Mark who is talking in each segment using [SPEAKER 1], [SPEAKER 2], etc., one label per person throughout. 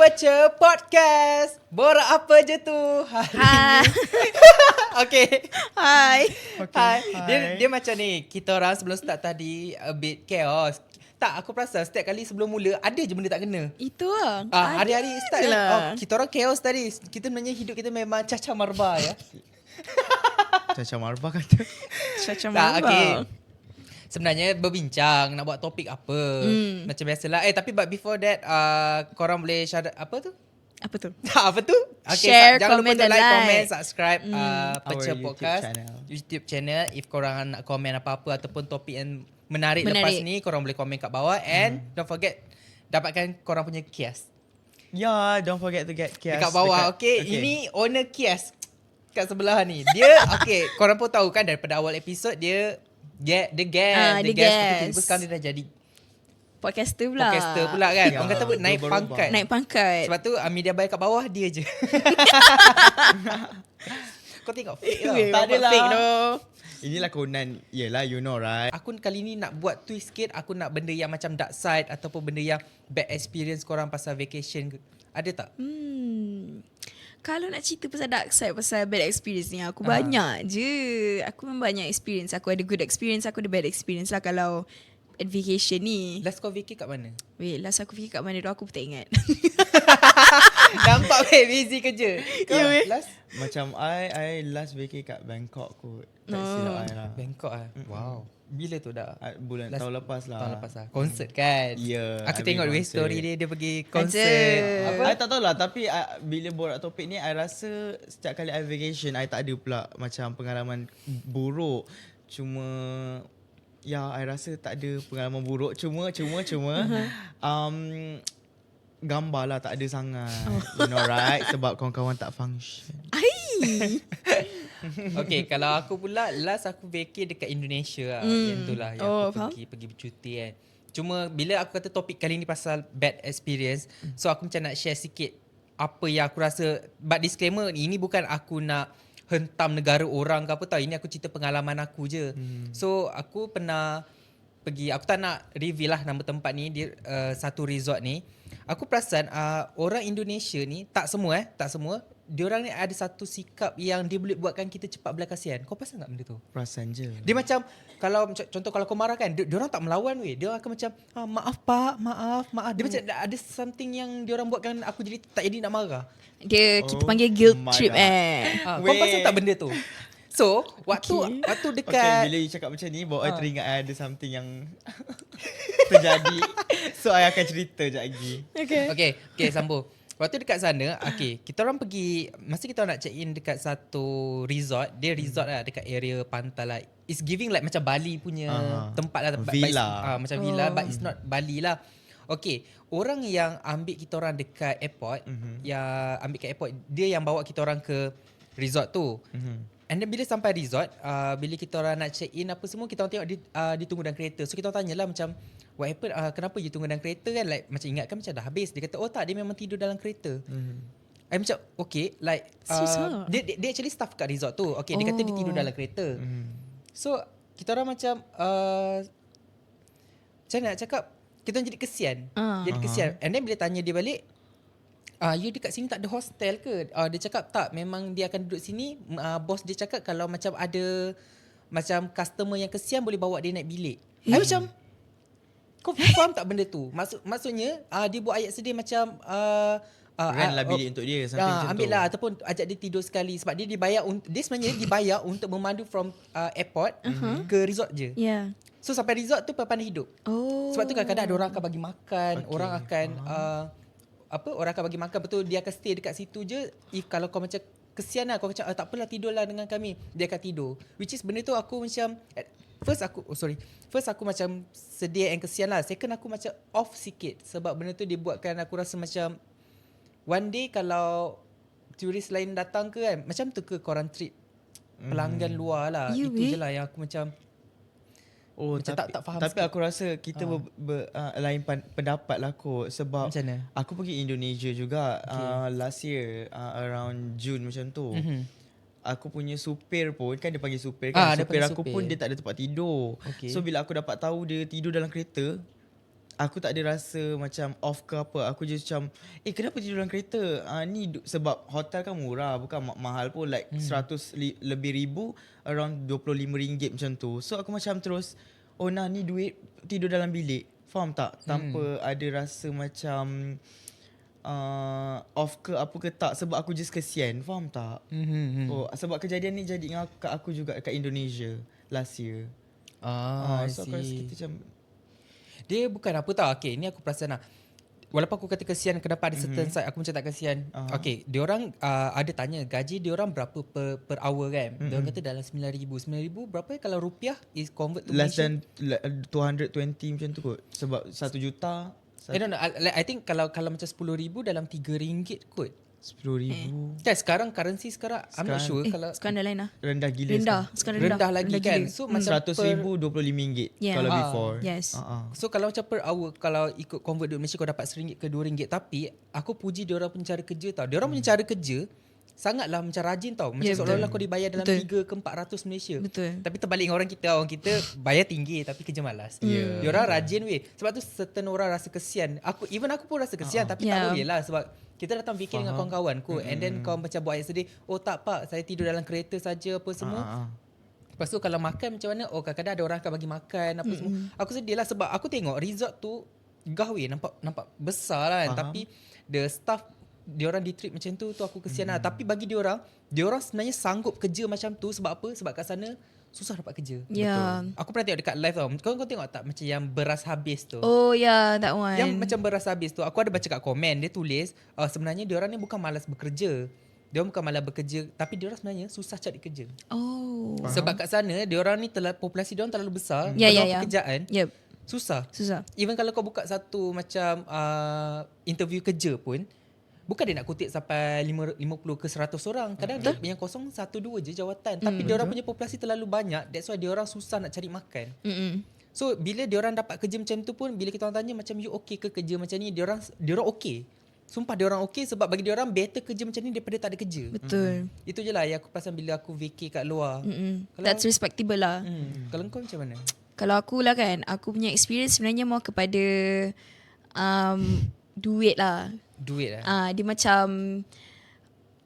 [SPEAKER 1] Pece Podcast. Borak apa je tu hari
[SPEAKER 2] Hai.
[SPEAKER 1] ni? Okay.
[SPEAKER 2] Hai.
[SPEAKER 1] Hai. Dia macam ni. Kita orang sebelum start tadi a bit chaos. Tak, aku perasan setiap kali sebelum mula ada je benda tak kena.
[SPEAKER 2] Itu lah.
[SPEAKER 1] Hari-hari start
[SPEAKER 2] je
[SPEAKER 1] lah. Kita orang chaos tadi. Kita sebenarnya hidup kita memang caca marba ya.
[SPEAKER 3] Caca Marba kata.
[SPEAKER 2] Caca
[SPEAKER 1] Tak,
[SPEAKER 2] marba.
[SPEAKER 1] okay. Sebenarnya berbincang nak buat topik apa. Macam biasalah. Tapi but before that korang boleh share apa tu?
[SPEAKER 2] Apa tu?
[SPEAKER 1] Apa tu? Okay,
[SPEAKER 2] Share,
[SPEAKER 1] jangan lupa
[SPEAKER 2] komen
[SPEAKER 1] untuk
[SPEAKER 2] dan
[SPEAKER 1] like,
[SPEAKER 2] like.
[SPEAKER 1] comment, subscribe Pece
[SPEAKER 3] Our
[SPEAKER 1] Podcast YouTube channel. If korang nak komen apa-apa ataupun topik yang menarik lepas ni, korang boleh komen kat bawah. And don't forget dapatkan korang punya kias
[SPEAKER 3] Yeah, don't forget to get kias
[SPEAKER 1] dekat bawah. Okay. Ini owner kias kat sebelah ni. Dia okay, korang pun tahu kan daripada awal episod dia the guest. Tiba-tiba sekarang dia dah jadi
[SPEAKER 2] Podcaster pula.
[SPEAKER 1] podcaster pula kan.
[SPEAKER 3] Ya,
[SPEAKER 1] Orang kata apa, naik
[SPEAKER 3] berubah-ubah.
[SPEAKER 1] pangkat.
[SPEAKER 2] Naik pangkat.
[SPEAKER 1] Sebab tu media buyer kat bawah dia je. Kau tengok fake tau.
[SPEAKER 3] Tak adalah.
[SPEAKER 2] Fake tu.
[SPEAKER 3] Inilah Conan. Yelah, you know right.
[SPEAKER 1] Aku kali ni nak buat twist sikit. Aku nak benda yang macam dark side ataupun benda yang bad experience korang pasal vacation ke. Ada tak?
[SPEAKER 2] Kalau nak cerita pasal dark side, pasal bad experience ni, aku banyak je. Aku memang banyak experience. Aku ada good experience, aku ada bad experience lah kalau at vacation ni.
[SPEAKER 1] Last kau vacay kat mana?
[SPEAKER 2] Wait, last aku fikir kat mana tu aku pun tak ingat.
[SPEAKER 1] Nampak weh busy kerja. Kau
[SPEAKER 2] Ya, weh.
[SPEAKER 1] last?
[SPEAKER 3] Macam I last vacay kat Bangkok kot. Tak silap I lah.
[SPEAKER 1] Bangkok lah. Wow. Bila tu dah?
[SPEAKER 3] Bulan
[SPEAKER 1] Last-
[SPEAKER 3] tahun lepas lah.
[SPEAKER 1] Tahun lepas lah. Konsert kan?
[SPEAKER 3] Ya,
[SPEAKER 1] Aku
[SPEAKER 3] I
[SPEAKER 1] tengok
[SPEAKER 3] pergi
[SPEAKER 1] weh
[SPEAKER 3] konsert.
[SPEAKER 1] story dia pergi
[SPEAKER 2] Aja.
[SPEAKER 1] konsert. Apa?
[SPEAKER 3] I tak tahulah, tapi bila borak topik ni, I rasa setiap kali I vacation, I tak ada pula macam pengalaman buruk. Cuma ya, I rasa tak ada pengalaman buruk. Cuma gambar lah tak ada sangat. You know right? Sebab kawan-kawan tak function.
[SPEAKER 1] Okay, kalau aku pula last aku vacay dekat Indonesia lah. Yang tu lah yang aku
[SPEAKER 2] faham.
[SPEAKER 1] pergi bercuti kan. Cuma bila aku kata topik kali ni pasal bad experience, so aku macam nak share sikit apa yang aku rasa. But disclaimer, ini bukan aku nak hentam negara orang ke apa tau. Ini aku cerita pengalaman aku je. So aku pernah pergi, aku tak nak reveal lah nama tempat ni, dia satu resort ni. Aku perasan orang Indonesia ni, tak semua, diorang ni ada satu sikap yang dia boleh buatkan kita cepat belas kasihan. Kau perasan tak benda tu?
[SPEAKER 3] Perasan je.
[SPEAKER 1] Dia macam kalau contoh kalau kau marah kan, diorang tak melawan weh. Dia akan macam maaf pak, maaf. Dia macam ada something yang diorang buatkan aku jadi tak jadi nak marah.
[SPEAKER 2] Kita panggil guilt
[SPEAKER 3] my
[SPEAKER 2] trip
[SPEAKER 3] God.
[SPEAKER 1] Kau perasan tak benda tu? So, waktu
[SPEAKER 3] Okay,
[SPEAKER 1] dekat
[SPEAKER 3] bila you cakap macam ni, bawa I teringat I ada something yang terjadi. So, I akan cerita sekejap lagi.
[SPEAKER 1] Okay, sambung. Waktu dekat sana, kita orang pergi, masa kita orang nak check in dekat satu resort, dia resort lah dekat area pantai lah. It's giving like macam Bali punya tempat lah.
[SPEAKER 3] Villa.
[SPEAKER 1] Macam villa, but it's not Bali lah. Okay, orang yang ambil kita orang dekat airport, yang ambil kat airport, dia yang bawa kita orang ke resort tu. And then bila sampai resort, bila kita orang nak check in apa semua, kita orang tengok dia tunggu dalam kereta. So kita orang tanyalah macam, what happened? Kenapa you tunggu dalam kereta kan? Like macam ingatkan macam dah habis. Dia kata, oh tak, dia memang tidur dalam kereta. I macam, okay, like dia actually staff kat resort tu. Okay, dia kata dia tidur dalam kereta. So kita orang macam macam nak cakap, kita orang jadi kesian. Jadi kesian. And then bila tanya dia balik, you dekat sini tak ada hostel ke? Dia cakap tak, memang dia akan duduk sini. Bos dia cakap kalau macam ada macam customer yang kesian boleh bawa dia naik bilik. I macam, kau faham tak benda tu? Maksudnya dia buat ayat sedih macam
[SPEAKER 3] Rent lah bilik untuk dia, something macam
[SPEAKER 1] ambil
[SPEAKER 3] tu.
[SPEAKER 1] lah ataupun ajak dia tidur sekali. Sebab dia dibayar, dia sebenarnya dibayar untuk memandu from airport ke resort je.
[SPEAKER 2] Yeah.
[SPEAKER 1] So sampai resort tu pandai hidup. Sebab tu kadang-kadang ada orang akan bagi makan, orang akan orang akan bagi makan, betul dia akan stay dekat situ je. If kalau kau macam kesian lah, kau macam tak apalah tidurlah dengan kami, dia akan tidur. Which is benda tu aku macam First aku macam sedih and kesian lah. Second aku macam off sikit sebab benda tu dia buatkan aku rasa macam one day kalau turis lain datang ke kan, macam tu ke korang treat pelanggan luar lah.
[SPEAKER 2] You
[SPEAKER 1] Itu je lah yang aku macam macam tak faham
[SPEAKER 3] tapi
[SPEAKER 1] sikit.
[SPEAKER 3] aku rasa kita lain pendapat lah kot. Sebab
[SPEAKER 1] Macam mana?
[SPEAKER 3] aku pergi Indonesia juga last year around June macam tu. Aku punya supir pun, kan dia panggil supir kan,
[SPEAKER 1] Dia
[SPEAKER 3] supir
[SPEAKER 1] panggil
[SPEAKER 3] aku
[SPEAKER 1] supir.
[SPEAKER 3] pun dia tak ada tempat tidur.
[SPEAKER 1] Okay.
[SPEAKER 3] So bila aku dapat tahu dia tidur dalam kereta, aku tak ada rasa macam off ke apa. Aku just macam kenapa tidur dalam kereta? Ni sebab hotel kan murah, bukan mahal pun, like 100 lebih ribu, around RM25 macam tu. So aku macam terus ni duit tidur dalam bilik. Faham tak? Tanpa ada rasa macam off ke apa ke tak, sebab aku just kesian. Faham tak? Sebab kejadian ni jadi dengan kakak aku juga kat Indonesia last year. So aku rasa kita macam
[SPEAKER 1] dia bukan apa tau. Okay, ni aku perasan lah. Walaupun aku kata kesian, kenapa ada certain side aku macam tak kesian. Okay, diorang ada tanya gaji diorang berapa per hour kan. Diorang kata dalam 9,000. 9,000 berapa kalau rupiah is convert to
[SPEAKER 3] less
[SPEAKER 1] Malaysia?
[SPEAKER 3] than 220 macam tu kot. Sebab 1 juta.
[SPEAKER 1] No, I think kalau macam 10,000 dalam RM3 kot.
[SPEAKER 3] 10,000.
[SPEAKER 1] Kan sekarang currency sekarang I'm not sure kalau
[SPEAKER 2] Sekarang dah lain lah.
[SPEAKER 3] rendah gila.
[SPEAKER 2] Sekarang
[SPEAKER 1] rendah lagi
[SPEAKER 2] rendah
[SPEAKER 1] kan.
[SPEAKER 2] gila.
[SPEAKER 1] So macam
[SPEAKER 3] RM100,000 RM25
[SPEAKER 2] Yeah.
[SPEAKER 3] kalau before.
[SPEAKER 2] Yes.
[SPEAKER 1] So kalau macam per hour, kalau ikut convert duit Malaysia kau dapat RM1 ke RM2. Tapi aku puji diorang punya cara kerja tau. Diorang punya cara kerja sangatlah macam rajin tau. Macam seolah-olah kau dibayar dalam 3 ke 400 Malaysia.
[SPEAKER 2] Betul.
[SPEAKER 1] Tapi terbalik dengan orang kita bayar tinggi tapi kerja malas. Diorang rajin weh. Sebab tu certain orang rasa kesian. Aku pun rasa kesian tapi tak boleh lah sebab kita datang weekend dengan kawan-kawanku and then kau macam buat ayat sedih. Tak pak, saya tidur dalam kereta saja apa semua. Lepas tu kalau makan macam mana? Kadang-kadang ada orang akan bagi makan apa semua. Aku sedih lah sebab aku tengok resort tu gawe nampak besar lah kan. Tapi the staff diorang di-treat macam tu aku kesian lah. Tapi bagi diorang sebenarnya sanggup kerja macam tu sebab apa? Sebab kat sana susah dapat kerja.
[SPEAKER 2] Yeah.
[SPEAKER 1] Aku pernah tengok dekat live tau. Kau tengok tak macam yang beras habis tu?
[SPEAKER 2] Oh yeah, that one.
[SPEAKER 1] Yang macam beras habis tu, aku ada baca kat komen, dia tulis sebenarnya diorang ni bukan malas bekerja. Diorang bukan malas bekerja, tapi diorang sebenarnya susah cari kerja.
[SPEAKER 2] Oh.
[SPEAKER 1] Sebab kat sana diorang ni populasi diorang terlalu besar, pekerjaan.
[SPEAKER 2] Yep.
[SPEAKER 1] Susah.
[SPEAKER 2] Even
[SPEAKER 1] kalau kau buka satu macam interview kerja pun, bukan dia nak kutip sampai 50 ke 100 orang. Kadang dia yang kosong 1-2 je jawatan. Tapi diorang punya populasi terlalu banyak. That's why diorang susah nak cari makan. So bila diorang dapat kerja macam tu pun, bila kita orang tanya macam you okay ke kerja macam ni, diorang okay. Sumpah diorang okay sebab bagi diorang better kerja macam ni daripada tak ada kerja.
[SPEAKER 2] Betul.
[SPEAKER 1] Itu je lah yang aku perasan bila aku vacay kat luar.
[SPEAKER 2] That's respectable lah.
[SPEAKER 1] Kalau kau macam mana?
[SPEAKER 2] Kalau aku lah kan, aku punya experience sebenarnya more kepada duit lah.
[SPEAKER 1] Duit lah.
[SPEAKER 2] Dia macam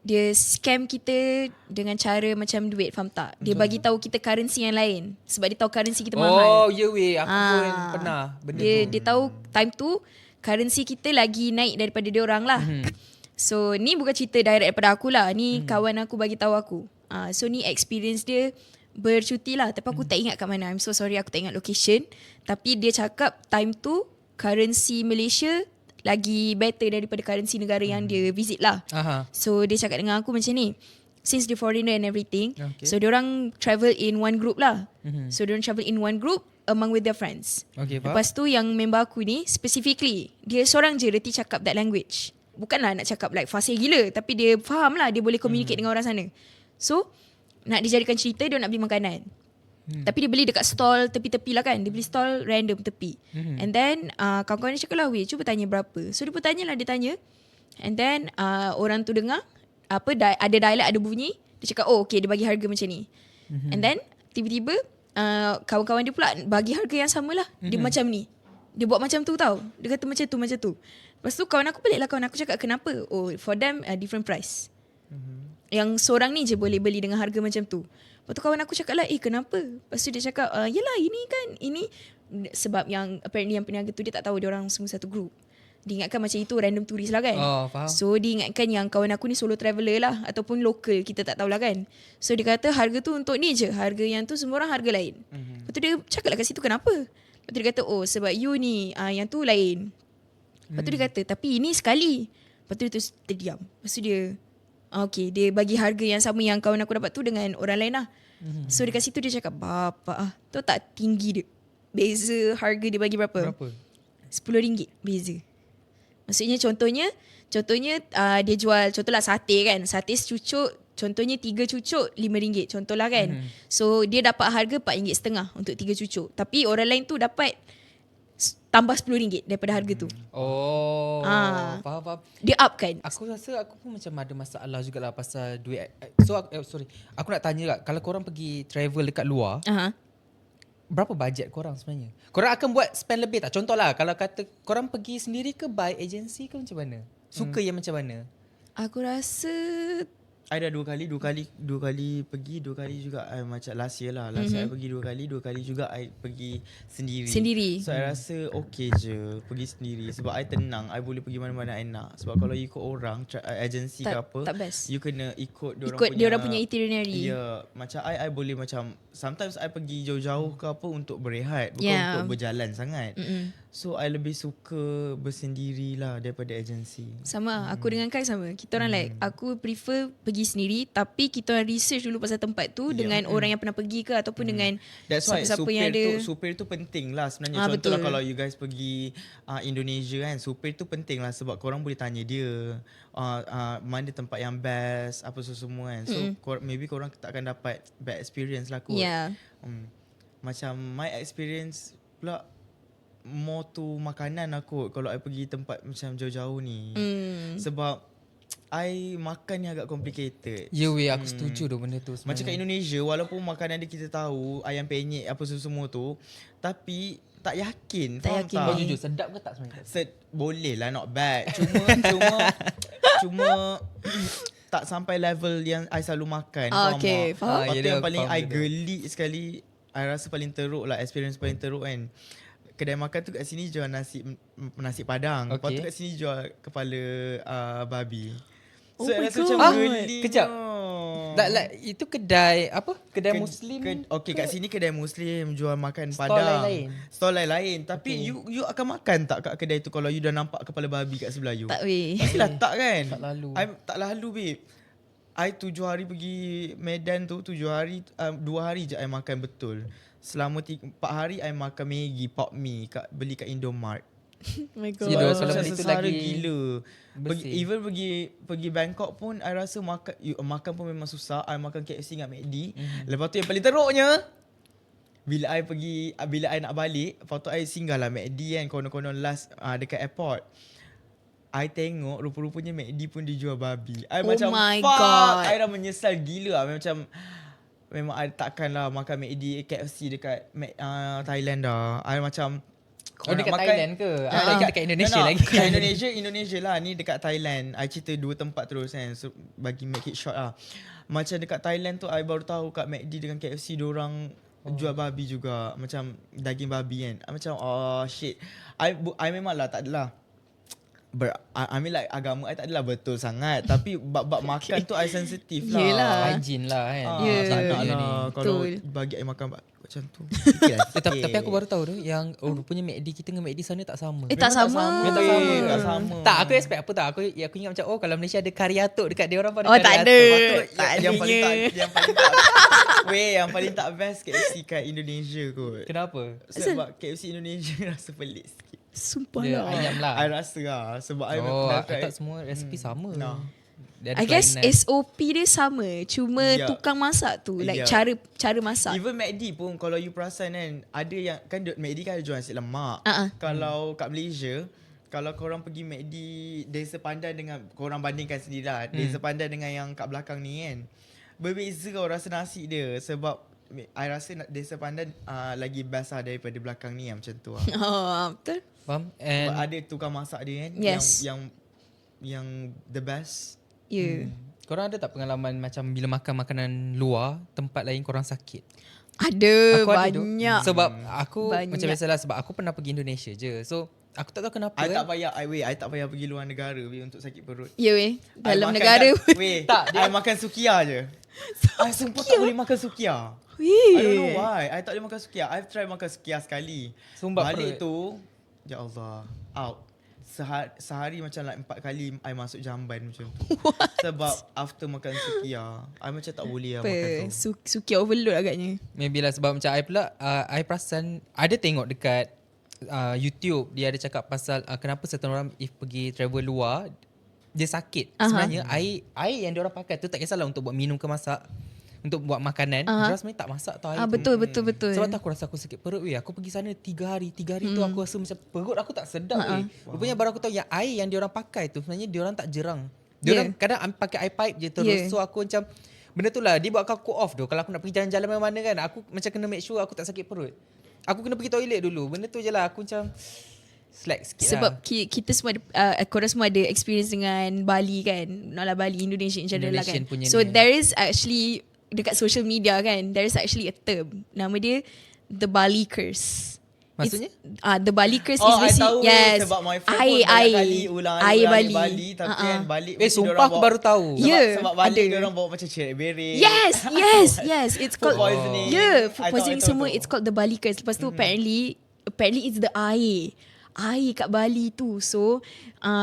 [SPEAKER 2] dia scam kita dengan cara macam duit, faham tak? Dia bagi tahu kita currency yang lain sebab dia tahu currency kita mahal.
[SPEAKER 1] Weh, aku pun pernah benda tu.
[SPEAKER 2] Dia tahu time tu currency kita lagi naik daripada dia orang lah. So ni bukan cerita direct daripada aku lah. Ni kawan aku bagi tahu aku. So ni experience dia bercuti lah. Tapi aku tak ingat kat mana. I'm so sorry aku tak ingat location. Tapi dia cakap time tu currency Malaysia lagi better daripada currency negara yang dia visit lah. So dia cakap dengan aku macam ni. Since dia foreigner and everything, so diorang travel in one group lah. So diorang travel in one group among with their friends. Lepas tu yang member aku ni specifically, dia seorang je reti cakap that language. Bukanlah nak cakap like fasih gila, tapi dia faham lah, dia boleh communicate dengan orang sana. So nak dijadikan cerita, dia nak beli makanan. Tapi dia beli dekat stall tepi-tepi lah kan. Dia beli stall random tepi. And then kawan-kawan dia cakap lah, weh cuba tanya berapa. So dia pun tanya lah, dia tanya. And then orang tu dengar ada dialog, ada bunyi. Dia cakap okay, dia bagi harga macam ni. And then tiba-tiba kawan-kawan dia pula bagi harga yang sama lah. Dia macam ni. Dia buat macam tu tau. Dia kata macam tu. Lepas tu kawan aku pelik lah. Kawan aku cakap kenapa? For them different price. Yang seorang ni je boleh beli dengan harga macam tu. Lepas tu kawan aku cakap lah, kenapa? Lepas tu dia cakap, yelah ini sebab yang apparently yang peniaga tu dia tak tahu dia orang semua satu group. Dia ingatkan macam itu random turis lah kan.
[SPEAKER 1] Faham.
[SPEAKER 2] So dia ingatkan yang kawan aku ni solo traveller lah ataupun local, kita tak tahulah kan. So dia kata harga tu untuk ni je, harga yang tu semua orang harga lain. Lepas tu dia cakap lah kat situ kenapa? Lepas tu dia kata sebab you ni yang tu lain. Lepas tu dia kata tapi ini sekali. Lepas tu dia terus terdiam. Lepas tu dia okay, dia bagi harga yang sama yang kawan aku dapat tu dengan orang lain lah. So dekat situ dia cakap, bapak tahu tak tinggi dia. Beza harga dia bagi berapa? RM10 beza. Maksudnya contohnya dia jual contohlah sate kan. Sate secucuk contohnya 3 cucuk RM5 contohlah kan. So dia dapat harga RM4.50 untuk 3 cucuk. Tapi orang lain tu dapat tambah RM10 daripada harga tu.
[SPEAKER 1] Faham.
[SPEAKER 2] Dia up kan.
[SPEAKER 1] Aku rasa aku pun macam ada masalah jugalah pasal duit. So sorry, aku nak tanya lah, kalau korang pergi travel dekat luar, berapa bajet korang sebenarnya? Korang akan buat spend lebih tak? Contohlah kalau kata korang pergi sendiri ke by agency ke macam mana? Suka yang macam mana?
[SPEAKER 2] Aku rasa
[SPEAKER 3] I dah dua kali pergi, 2 kali juga I macam last year lah. Last year I pergi 2 kali juga I pergi sendiri.
[SPEAKER 2] Sendiri.
[SPEAKER 3] So I rasa okay je pergi sendiri sebab I tenang, I boleh pergi mana-mana I nak. Sebab kalau you ikut orang agency ke apa,
[SPEAKER 2] tak best.
[SPEAKER 3] you kena ikut
[SPEAKER 2] Diorang punya itinerary.
[SPEAKER 3] Ya, macam I boleh macam sometimes I pergi jauh-jauh ke apa untuk berehat, bukan
[SPEAKER 2] Yeah.
[SPEAKER 3] untuk berjalan sangat. So I lebih suka bersendiri lah daripada agency.
[SPEAKER 2] Sama aku dengan Kai sama. Kita orang like aku prefer pergi sendiri tapi kita orang research dulu pasal tempat tu dengan orang yang pernah pergi ke ataupun dengan
[SPEAKER 3] That's why
[SPEAKER 2] siapa-siapa yang ada.
[SPEAKER 3] supir tu penting lah sebenarnya. Contohlah
[SPEAKER 2] Betul.
[SPEAKER 3] kalau you guys pergi Indonesia kan, supir tu penting lah sebab korang boleh tanya dia mana tempat yang best, apa semua kan. So maybe korang tak akan dapat bad experience lah kot.
[SPEAKER 2] Yeah.
[SPEAKER 3] Macam my experience pula more to makanan lah kot kalau I pergi tempat macam jauh-jauh ni. Sebab I makan ni agak complicated.
[SPEAKER 1] Ya weh, aku setuju dah benda tu sebenarnya.
[SPEAKER 3] Macam kat Indonesia, walaupun makanan dia kita tahu, ayam penyet apa semua tu, tapi tak yakin.
[SPEAKER 2] Tak
[SPEAKER 3] faham
[SPEAKER 2] yakin.
[SPEAKER 3] tak?
[SPEAKER 1] Kau jujur sedap ke tak sebenarnya?
[SPEAKER 3] Boleh lah, not bad. Cuma tak sampai level yang I selalu makan.
[SPEAKER 2] Okay, faham.
[SPEAKER 3] Lepas tu
[SPEAKER 1] yelah,
[SPEAKER 3] yang paling
[SPEAKER 1] faham
[SPEAKER 3] I
[SPEAKER 1] betul.
[SPEAKER 3] gelik sekali, I rasa paling teruk lah, experience paling teruk kan. Kedai makan tu kat sini jual nasi padang. Lepas tu
[SPEAKER 1] Okay.
[SPEAKER 3] kat sini jual kepala babi.
[SPEAKER 2] Oh
[SPEAKER 3] So I
[SPEAKER 2] my
[SPEAKER 3] rasa
[SPEAKER 2] God.
[SPEAKER 3] macam geli.
[SPEAKER 1] Kejap. Itu kedai apa? Kedai Muslim.
[SPEAKER 3] Okay, kat sini kedai Muslim jual makan
[SPEAKER 1] Stall
[SPEAKER 3] padang.
[SPEAKER 1] lain-lain.
[SPEAKER 3] Stall lain-lain. Tapi you akan makan tak kat kedai tu kalau you dah nampak kepala babi kat sebelah you?
[SPEAKER 2] Tak weh.
[SPEAKER 3] Pastilah tak kan?
[SPEAKER 1] Tak lalu.
[SPEAKER 3] Tak lalu babe. I 7 hari pergi Medan tu, 7 hari 2 hari je I makan betul. Selama 4 hari I makan Maggi, pop mie beli kat Indomart.
[SPEAKER 2] Oh my
[SPEAKER 1] Ya,
[SPEAKER 2] god.
[SPEAKER 1] kalau
[SPEAKER 3] Macam
[SPEAKER 1] beli tu
[SPEAKER 3] sesara
[SPEAKER 1] lagi
[SPEAKER 3] gila.
[SPEAKER 1] bersih.
[SPEAKER 3] Even pergi Bangkok pun I rasa makan pun memang susah. I makan KFC dengan McD. Lepas tu yang paling teruknya, bila I nak balik, lepas tu I singgah lah McD kan, konon-konon last dekat airport. I tengok rupa-rupanya McD pun dijual babi. I
[SPEAKER 2] Oh
[SPEAKER 3] macam
[SPEAKER 2] my
[SPEAKER 3] fuck.
[SPEAKER 2] God.
[SPEAKER 3] I dah menyesal gila lah. Memang I takkan lah makan McD KFC dekat Thailand dah. I macam
[SPEAKER 1] Oh, dekat Thailand ke? Aku ingat dekat Indonesia lagi.
[SPEAKER 3] Dekat Indonesia lah. Ni dekat Thailand. I cerita 2 tempat terus kan. So, bagi make it short lah. Macam dekat Thailand tu, I baru tahu kat McD dengan KFC diorang jual babi juga. Macam daging babi kan. I macam oh shit. I memang lah tak adalah. I mean like agama I tak adalah betul sangat. Tapi bab makan tu I sensitif lah.
[SPEAKER 2] Yelah.
[SPEAKER 1] Hygiene lah kan.
[SPEAKER 2] Ya,
[SPEAKER 3] Tak nak
[SPEAKER 1] dia
[SPEAKER 3] lah
[SPEAKER 1] ni.
[SPEAKER 3] kalau
[SPEAKER 2] Betul.
[SPEAKER 3] bagi I makan macam tu. Fikirlah
[SPEAKER 1] Tapi
[SPEAKER 3] sikit.
[SPEAKER 1] aku baru tahu tu yang rupanya McD kita dengan McD sana tak sama.
[SPEAKER 2] Tak sama.
[SPEAKER 3] Tak sama. Tak sama.
[SPEAKER 1] Tak, aku expect apa tak? Aku ingat macam kalau Malaysia ada kari atuk dekat dia orang pun ada
[SPEAKER 2] Oh,
[SPEAKER 1] kari
[SPEAKER 2] tak
[SPEAKER 1] atuk.
[SPEAKER 2] ada.
[SPEAKER 1] Lepas tu,
[SPEAKER 2] Tak
[SPEAKER 3] yang paling tak
[SPEAKER 2] adanya.
[SPEAKER 3] yang paling tak best KFC kat Indonesia kot.
[SPEAKER 1] Kenapa?
[SPEAKER 3] Sebab KFC Indonesia rasa pelik sikit.
[SPEAKER 2] Sumpah
[SPEAKER 1] Dia
[SPEAKER 2] lah.
[SPEAKER 1] ayam lah.
[SPEAKER 3] I rasa lah sebab I
[SPEAKER 1] Oh,
[SPEAKER 3] dah
[SPEAKER 1] I
[SPEAKER 3] try.
[SPEAKER 1] tak semua resipi sama.
[SPEAKER 3] Nah.
[SPEAKER 1] Dia ada
[SPEAKER 2] I guess
[SPEAKER 1] kelainan.
[SPEAKER 2] SOP dia sama. Cuma
[SPEAKER 3] Ya.
[SPEAKER 2] tukang masak tu. Like
[SPEAKER 3] Ya.
[SPEAKER 2] cara masak.
[SPEAKER 3] Even McD pun kalau you perasan kan, ada yang kan McD kan ada jual nasi lemak. Kalau kat Malaysia, kalau korang pergi McD Desa Pandan dengan korang bandingkan sendirilah, Desa Pandan dengan yang kat belakang ni kan, berbeza kau rasa nasi dia. Sebab I rasa Desa Pandan lagi best lah daripada belakang ni macam tu lah.
[SPEAKER 2] Betul.
[SPEAKER 1] Faham?
[SPEAKER 3] Sebab
[SPEAKER 1] And
[SPEAKER 3] ada tukang masak dia kan,
[SPEAKER 2] Yes.
[SPEAKER 3] yang the best.
[SPEAKER 2] Ya.
[SPEAKER 1] korang ada tak pengalaman macam bila makan makanan luar, tempat lain korang sakit?
[SPEAKER 2] Ada
[SPEAKER 1] Aku ada tu.
[SPEAKER 2] banyak.
[SPEAKER 1] Sebab aku
[SPEAKER 2] Banyak.
[SPEAKER 1] macam biasalah sebab aku pernah pergi Indonesia je. So aku tak tahu kenapa.
[SPEAKER 3] I tak payah I tak payah pergi luar negara untuk sakit perut.
[SPEAKER 2] Ya weh.
[SPEAKER 3] I
[SPEAKER 2] Dalam
[SPEAKER 3] makan
[SPEAKER 2] negara
[SPEAKER 3] kat-
[SPEAKER 2] pun.
[SPEAKER 3] Weh,
[SPEAKER 1] Tak,
[SPEAKER 3] I makan sukia je. I sumpah tak boleh makan sukia. I don't know
[SPEAKER 2] Weh.
[SPEAKER 3] why. I tak boleh makan sukia. I've tried makan sukia sekali.
[SPEAKER 1] Sumbat
[SPEAKER 3] Balik
[SPEAKER 1] perut.
[SPEAKER 3] tu, ya Allah, out. Sehari macam like 4 kali I masuk jamban macam tu. Sebab after makan sukia, I macam tak boleh lah makan
[SPEAKER 2] Apa?
[SPEAKER 3] tu.
[SPEAKER 2] Suki overload agaknya.
[SPEAKER 1] Maybe lah sebab macam I pula I perasan ada tengok dekat YouTube dia ada cakap pasal kenapa certain orang if pergi travel luar dia sakit. Sebenarnya air yang dia orang pakai tu tak kisahlah untuk buat minum ke masak, untuk buat makanan, dia orang sebenarnya tak masak tau air tu.
[SPEAKER 2] Betul.
[SPEAKER 1] Sebab tu aku rasa aku sakit perut weh. Aku pergi sana 3 hari tu aku rasa macam perut aku tak sedap weh. Rupanya baru aku tahu yang air yang dia orang pakai tu sebenarnya dia orang tak jerang. Dia orang kadang pakai air pipe je terus.
[SPEAKER 2] Yeah.
[SPEAKER 1] So aku macam benda tu lah dia buat aku off tu. Kalau aku nak pergi jalan-jalan mana-mana kan, aku macam kena make sure aku tak sakit perut. Aku kena pergi toilet dulu. Benda tu je lah aku macam slack sikit
[SPEAKER 2] Sebab
[SPEAKER 1] lah.
[SPEAKER 2] kita semua korang semua ada experience dengan Bali kan. Not lah Bali, Indonesia in general lah kan.
[SPEAKER 1] Indonesian punya
[SPEAKER 2] So
[SPEAKER 1] ni.
[SPEAKER 2] there is actually dekat social media kan, there is actually a term. Nama dia the Bali curse.
[SPEAKER 1] Maksudnya?
[SPEAKER 2] The Bali curse
[SPEAKER 3] Oh,
[SPEAKER 2] is
[SPEAKER 3] I
[SPEAKER 2] basically
[SPEAKER 3] tahu sebab my friend pun banyak kali ulang
[SPEAKER 2] air
[SPEAKER 3] Bali tapi kan balik mesti
[SPEAKER 1] sumpah
[SPEAKER 3] diorang
[SPEAKER 1] aku
[SPEAKER 3] bawa-
[SPEAKER 1] baru tahu.
[SPEAKER 3] Sebab,
[SPEAKER 2] Ya,
[SPEAKER 3] sebab balik
[SPEAKER 2] ada.
[SPEAKER 3] diorang bawa macam cerai beret.
[SPEAKER 2] Yes. It's
[SPEAKER 3] Food
[SPEAKER 2] called
[SPEAKER 3] poisoning.
[SPEAKER 2] Yeah, food
[SPEAKER 3] I tahu,
[SPEAKER 2] poisoning
[SPEAKER 3] I tahu,
[SPEAKER 2] semua.
[SPEAKER 3] tahu.
[SPEAKER 2] It's called the Bali curse. Lepas tu apparently it's the air kat Bali tu. So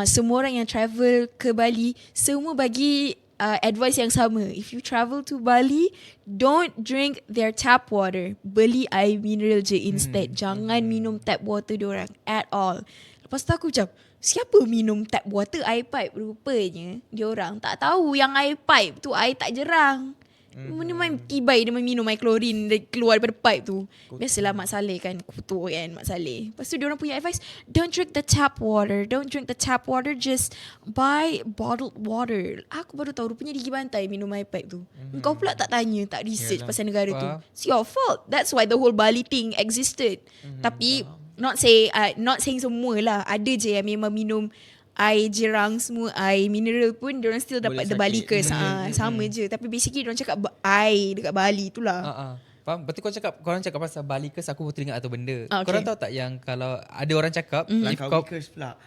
[SPEAKER 2] semua orang yang travel ke Bali semua bagi advice yang sama. If you travel to Bali, don't drink their tap water. Beli air mineral je instead. Jangan minum tap water diorang at all. Lepas tu aku macam, siapa minum tap water air pipe? Rupanya diorang tak tahu yang air pipe tu air tak jerang. Mana main tibai dia minum air klorin dia keluar daripada pipe tu. Biasalah Mak Saleh kan, kutuk kan Mak Saleh. Lepas tu diorang punya advice, don't drink the tap water. Don't drink the tap water, just buy bottled water. Aku baru tahu rupanya dia pergi bantai minum air pipe tu. Kau pula tak tanya, tak research pasal negara tu.
[SPEAKER 1] Faham.
[SPEAKER 2] It's your fault. That's why the whole Bali thing existed. Tapi not saying semua lah. Ada je yang memang minum air jerang semua, air mineral pun diorang still dapat
[SPEAKER 3] Boleh
[SPEAKER 2] the Bali
[SPEAKER 3] sakit.
[SPEAKER 2] curse. Sama je. Tapi basically diorang cakap air dekat Bali tu lah.
[SPEAKER 1] Faham? Betul korang cakap pasal Bali curse, aku teringat satu benda.
[SPEAKER 2] Okay.
[SPEAKER 1] Korang tahu tak yang kalau ada orang cakap if
[SPEAKER 3] Kau
[SPEAKER 1] kau
[SPEAKER 3] curse pula.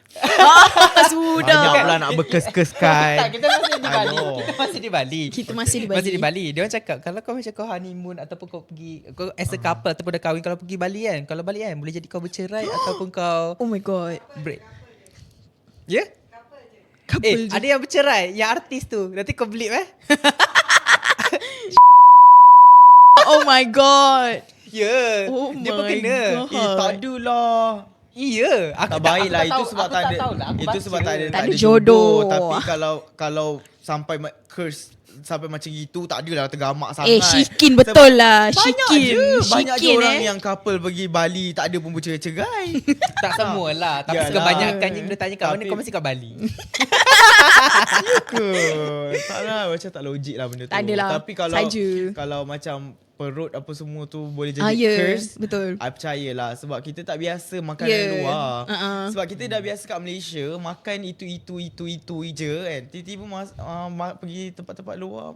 [SPEAKER 2] Sudah.
[SPEAKER 3] Banyak pula nak berkes-keskan.
[SPEAKER 1] tak, kita masih di Bali.
[SPEAKER 3] Aduh.
[SPEAKER 1] Kita masih di Bali.
[SPEAKER 2] Kita masih di Bali.
[SPEAKER 1] Masih di Bali. Dia orang cakap kalau kau macam kau honeymoon ataupun kau pergi kau as a couple ataupun dah kahwin, kalau pergi Bali kan, kalau balik kan boleh jadi kau bercerai ataupun kau
[SPEAKER 2] Oh my god.
[SPEAKER 1] break. Ya? Yeah?
[SPEAKER 2] Couple je.
[SPEAKER 1] Ada yang bercerai, yang artis tu. Nanti kau blip
[SPEAKER 2] Oh my god.
[SPEAKER 1] Ya.
[SPEAKER 2] Oh
[SPEAKER 1] Dia
[SPEAKER 2] my
[SPEAKER 1] pun kena.
[SPEAKER 2] God.
[SPEAKER 3] Tak adalah.
[SPEAKER 1] Iya,
[SPEAKER 3] Tak baik lah. Itu sebab tak ada. Itu sebab tak ada
[SPEAKER 2] jodoh.
[SPEAKER 3] Tapi kalau sampai curse sampai macam gitu, tak adalah tergamak sangat.
[SPEAKER 2] Syikin betul lah.
[SPEAKER 3] Banyak
[SPEAKER 2] Syikin.
[SPEAKER 3] je. Banyak je
[SPEAKER 2] Syikin,
[SPEAKER 3] orang yang couple pergi Bali tak ada pun bercerai-cerai.
[SPEAKER 1] Tak semua lah. Tapi
[SPEAKER 3] Yalah.
[SPEAKER 1] kebanyakan yang dia tanya kat mana,
[SPEAKER 3] Tapi-
[SPEAKER 1] kau masih kat Bali.
[SPEAKER 3] Tak lah, macam tak logik lah benda tu.
[SPEAKER 2] Tak adalah.
[SPEAKER 3] Tapi kalau
[SPEAKER 2] Saja.
[SPEAKER 3] kalau macam perut apa semua tu boleh jadi
[SPEAKER 2] Ya,
[SPEAKER 3] curse.
[SPEAKER 2] betul.
[SPEAKER 3] I percayalah sebab kita tak biasa makan
[SPEAKER 2] Ya.
[SPEAKER 3] luar.
[SPEAKER 2] Uh-uh.
[SPEAKER 3] Sebab kita dah biasa kat Malaysia makan itu je kan. Tiba-tiba pergi tempat-tempat luar,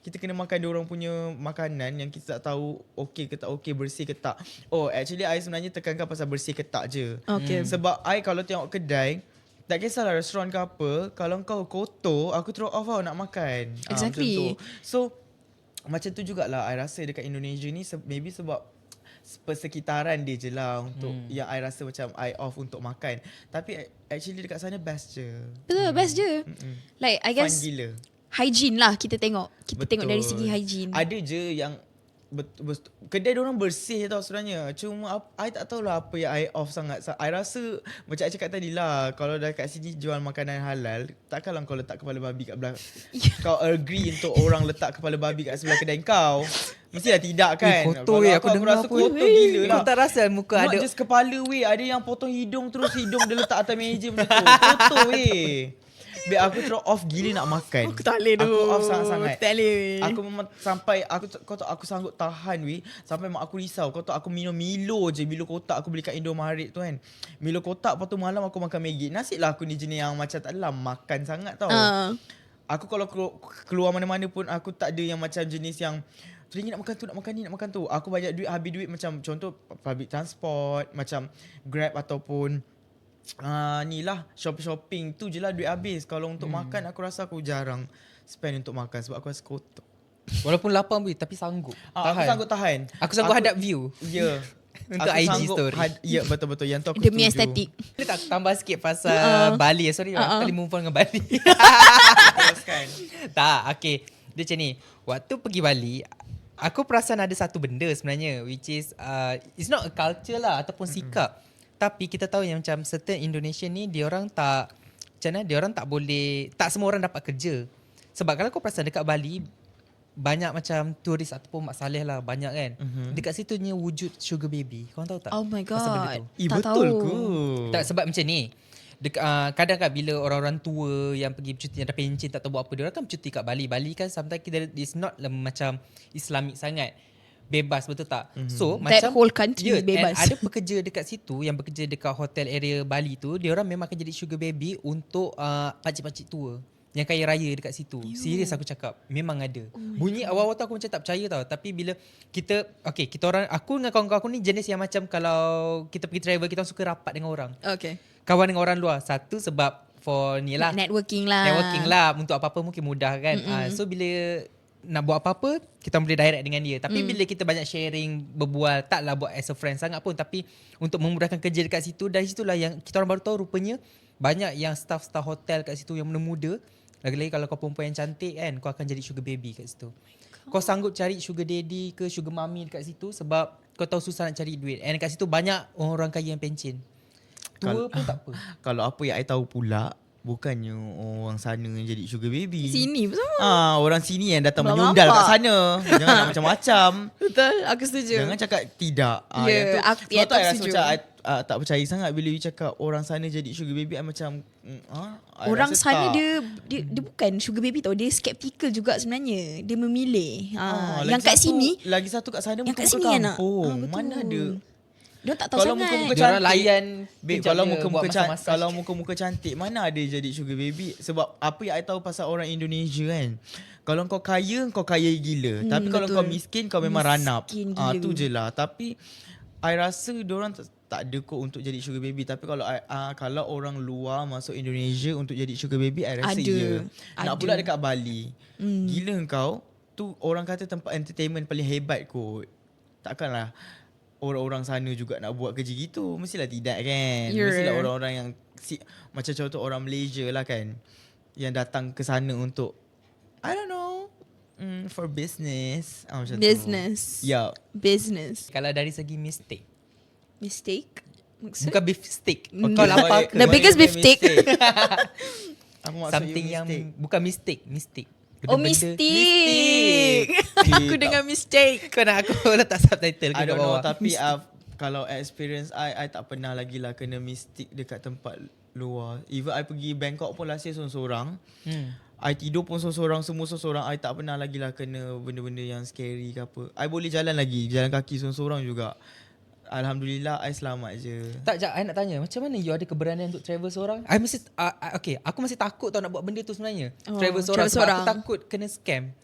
[SPEAKER 3] kita kena makan dia orang punya makanan yang kita tak tahu okey ke tak okey, bersih ke tak. Oh, actually I sebenarnya tekankan pasal bersih ke tak je.
[SPEAKER 2] Okay.
[SPEAKER 3] Sebab I kalau tengok kedai, tak kisahlah restoran ke apa, kalau kau kotor, aku throw off nak makan.
[SPEAKER 2] Exactly.
[SPEAKER 3] Macam tu. So macam tu jugalah I rasa dekat Indonesia ni maybe sebab persekitaran dia je lah untuk yang I rasa macam I off untuk makan. Tapi actually dekat sana best je.
[SPEAKER 2] Betul, best je. Like I
[SPEAKER 3] Fun
[SPEAKER 2] guess
[SPEAKER 3] gila.
[SPEAKER 2] hygiene lah kita tengok. Kita tengok dari
[SPEAKER 3] Betul.
[SPEAKER 2] segi hygiene.
[SPEAKER 3] Ada je yang kedai diorang bersih tau sebenarnya. Cuma I tak tahulah apa yang I off sangat. I rasa macam I cakap tadi lah, kalau dah kat sini jual makanan halal, takkanlah kau letak kepala babi kat belakang. Kau agree untuk orang letak kepala babi kat sebelah kedai kau? Mestilah tidak kan?
[SPEAKER 1] Kotor
[SPEAKER 3] Kalau
[SPEAKER 1] aku dengar
[SPEAKER 3] rasa
[SPEAKER 1] pun.
[SPEAKER 3] kotor gila lah.
[SPEAKER 1] Kau tak rasa muka
[SPEAKER 3] Not
[SPEAKER 1] ada
[SPEAKER 3] just kepala weh. Ada yang potong hidung terus hidung dia letak atas meja macam tu. Kotor weh. Biar aku terus off gila nak makan.
[SPEAKER 2] Aku tak boleh tu.
[SPEAKER 3] Aku off sangat-sangat.
[SPEAKER 2] Tak boleh.
[SPEAKER 3] Aku memang sampai kau tahu aku sanggup tahan weh, sampai mak aku risau. Kau tahu aku minum Milo je, Milo kotak aku beli kat Indomaret tu kan. Milo kotak, lepas tu malam aku makan Maggi. Nasib lah aku ni jenis yang macam tak adalah makan sangat tau. Aku kalau keluar mana-mana pun aku tak ada yang macam jenis yang teringin nak makan tu, nak makan ni, nak makan tu. Aku banyak duit, habis duit macam contoh public transport, macam Grab ataupun ni lah shopping tu je lah duit habis. Kalau untuk makan aku rasa aku jarang spend untuk makan sebab aku rasa kotor.
[SPEAKER 1] walaupun lapar pun tapi sanggup.
[SPEAKER 3] Aku sanggup tahan.
[SPEAKER 1] Aku sanggup hadap view.
[SPEAKER 3] Ya.
[SPEAKER 1] Untuk
[SPEAKER 3] Aku
[SPEAKER 1] IG
[SPEAKER 3] sanggup
[SPEAKER 1] story.
[SPEAKER 3] Ya betul-betul. Yang tu aku
[SPEAKER 2] Demi
[SPEAKER 3] setuju.
[SPEAKER 2] estetik.
[SPEAKER 1] Dia tak tambah sikit pasal Bali. Sorry, aku tadi move on dengan Bali.
[SPEAKER 3] Teruskan.
[SPEAKER 1] Tak, okay. Dia macam ni. Waktu pergi Bali, aku perasan ada satu benda sebenarnya, which is it's not a culture lah ataupun sikap. Tapi kita tahu yang macam certain Indonesian ni, diorang tak, macam mana, diorang tak boleh, tak semua orang dapat kerja. Sebab kalau kau perasan dekat Bali, banyak macam turis ataupun Mak Saleh lah, banyak kan. Dekat situ ni wujud sugar baby. Kau tahu tak?
[SPEAKER 2] Oh my
[SPEAKER 1] pasal benda
[SPEAKER 2] god.
[SPEAKER 1] tu?
[SPEAKER 3] Eh,
[SPEAKER 2] Tak
[SPEAKER 3] betul
[SPEAKER 2] tahu.
[SPEAKER 3] ke?
[SPEAKER 1] Tak, sebab macam ni. kadang kan bila orang-orang tua yang pergi bercuti yang dah pencen tak tahu buat apa, dia orang kan bercuti kat Bali. Bali kan sometimes it's not macam Islamic sangat. Bebas, betul tak? So
[SPEAKER 2] That
[SPEAKER 1] macam
[SPEAKER 2] whole country bebas.
[SPEAKER 1] and ada pekerja dekat situ yang bekerja dekat hotel area Bali tu, dia orang memang akan jadi sugar baby untuk pakcik-pakcik tua yang kaya raya dekat situ. Serius aku cakap, memang ada. Bunyi awal-awal tu aku macam tak percaya tau, tapi bila kita orang, aku dengan kawan-kawan aku ni jenis yang macam kalau kita pergi travel, kita suka rapat dengan orang.
[SPEAKER 2] Okay.
[SPEAKER 1] Kawan dengan orang luar. Satu sebab for ni lah,
[SPEAKER 2] Networking lah.
[SPEAKER 1] networking lah, untuk apa-apa mungkin mudah kan. So bila nak buat apa-apa, kita boleh direct dengan dia. Tapi bila kita banyak sharing, berbual, taklah buat as a friend sangat pun, tapi untuk memudahkan kerja dekat situ, dari situlah yang kita orang baru tahu rupanya banyak yang staff-staff hotel kat situ yang muda-muda. Lagi-lagi kalau kau perempuan yang cantik kan, kau akan jadi sugar baby kat situ. Kau sanggup cari sugar daddy ke sugar mommy dekat situ sebab kau tahu susah nak cari duit. And kat situ banyak orang kaya yang pencen. Tua pun tak apa.
[SPEAKER 3] Kalau apa yang I tahu pula, bukannya orang sana yang jadi sugar baby.
[SPEAKER 2] Sini pun sama.
[SPEAKER 3] Orang sini yang datang
[SPEAKER 2] Mak
[SPEAKER 3] menyundal
[SPEAKER 2] bapak.
[SPEAKER 3] kat sana. Jangan nak macam-macam.
[SPEAKER 2] Betul, aku setuju.
[SPEAKER 3] Jangan cakap tidak.
[SPEAKER 2] Ya, aku
[SPEAKER 3] sebab tu I rasa
[SPEAKER 2] setuju.
[SPEAKER 3] macam I tak percaya sangat bila you cakap orang sana jadi sugar baby. I macam I
[SPEAKER 2] Orang
[SPEAKER 3] rasa
[SPEAKER 2] sana
[SPEAKER 3] tak.
[SPEAKER 2] dia bukan sugar baby tau. Dia skeptical juga sebenarnya. Dia memilih. Yang
[SPEAKER 3] lagi
[SPEAKER 2] kat
[SPEAKER 3] satu-
[SPEAKER 2] sini,
[SPEAKER 3] lagi satu kat sana
[SPEAKER 2] yang kat
[SPEAKER 3] muka-muka
[SPEAKER 2] sini kan nak.
[SPEAKER 3] kampung.
[SPEAKER 2] Betul.
[SPEAKER 3] Mana ada.
[SPEAKER 2] Dia tak tahu
[SPEAKER 3] Kalau
[SPEAKER 2] sangat.
[SPEAKER 3] muka-muka
[SPEAKER 1] Dia orang
[SPEAKER 3] cantik,
[SPEAKER 1] layan
[SPEAKER 3] babe,
[SPEAKER 1] kejap
[SPEAKER 3] kalau
[SPEAKER 1] je
[SPEAKER 3] muka-muka
[SPEAKER 1] buat
[SPEAKER 3] cantik,
[SPEAKER 1] massage.
[SPEAKER 3] kalau muka-muka cantik, mana ada jadi sugar baby? Sebab apa yang I tahu pasal orang Indonesia kan, kalau kau kaya gila. Tapi kalau
[SPEAKER 2] betul.
[SPEAKER 3] kau miskin, kau memang run up.
[SPEAKER 2] Miskin gila.
[SPEAKER 3] Tu je lah. Tapi I rasa diorang tak ada kot untuk jadi sugar baby. Tapi kalau orang luar masuk Indonesia untuk jadi sugar baby, I rasa
[SPEAKER 2] Ada.
[SPEAKER 3] ya. Nak
[SPEAKER 2] Ada.
[SPEAKER 3] pula dekat Bali. Gila kau, tu orang kata tempat entertainment paling hebat kot. Takkanlah orang-orang sana juga nak buat kerja gitu. Mestilah tidak kan.
[SPEAKER 2] Yeah.
[SPEAKER 3] Mestilah orang-orang yang macam contoh orang Malaysia lah kan, yang datang ke sana untuk I don't know, for business. Macam
[SPEAKER 2] Business.
[SPEAKER 3] tu. Ya.
[SPEAKER 2] Business.
[SPEAKER 1] Kalau dari segi mistake,
[SPEAKER 2] Mistake? Maksud?
[SPEAKER 1] bukan beef steak.
[SPEAKER 2] Okay,
[SPEAKER 1] Kau lapar ke?
[SPEAKER 2] The biggest beef steak.
[SPEAKER 3] Apa maksud
[SPEAKER 1] Something
[SPEAKER 3] you
[SPEAKER 1] yang
[SPEAKER 3] mistake?
[SPEAKER 1] bukan mistake.
[SPEAKER 2] Oh,
[SPEAKER 1] Benda-benda-
[SPEAKER 2] mistik. Aku dengar mistake.
[SPEAKER 1] Kau nak aku letak subtitle ke
[SPEAKER 3] I
[SPEAKER 1] kat
[SPEAKER 3] don't know,
[SPEAKER 1] bawah?
[SPEAKER 3] tapi kalau experience I tak pernah lagi lah kena mistik dekat tempat luar. Even I pergi Bangkok pun last year sorang-sorang. I tidur pun sorang-sorang, semua sorang. I tak pernah lagi lah kena benda-benda yang scary ke apa. I boleh jalan lagi, jalan kaki sorang-sorang juga. Alhamdulillah I selamat je.
[SPEAKER 1] Tak, Jap, I nak tanya, macam mana you ada keberanian untuk travel seorang? I mesti aku masih takut tau nak buat benda tu sebenarnya. Travel seorang sebab aku takut kena scam.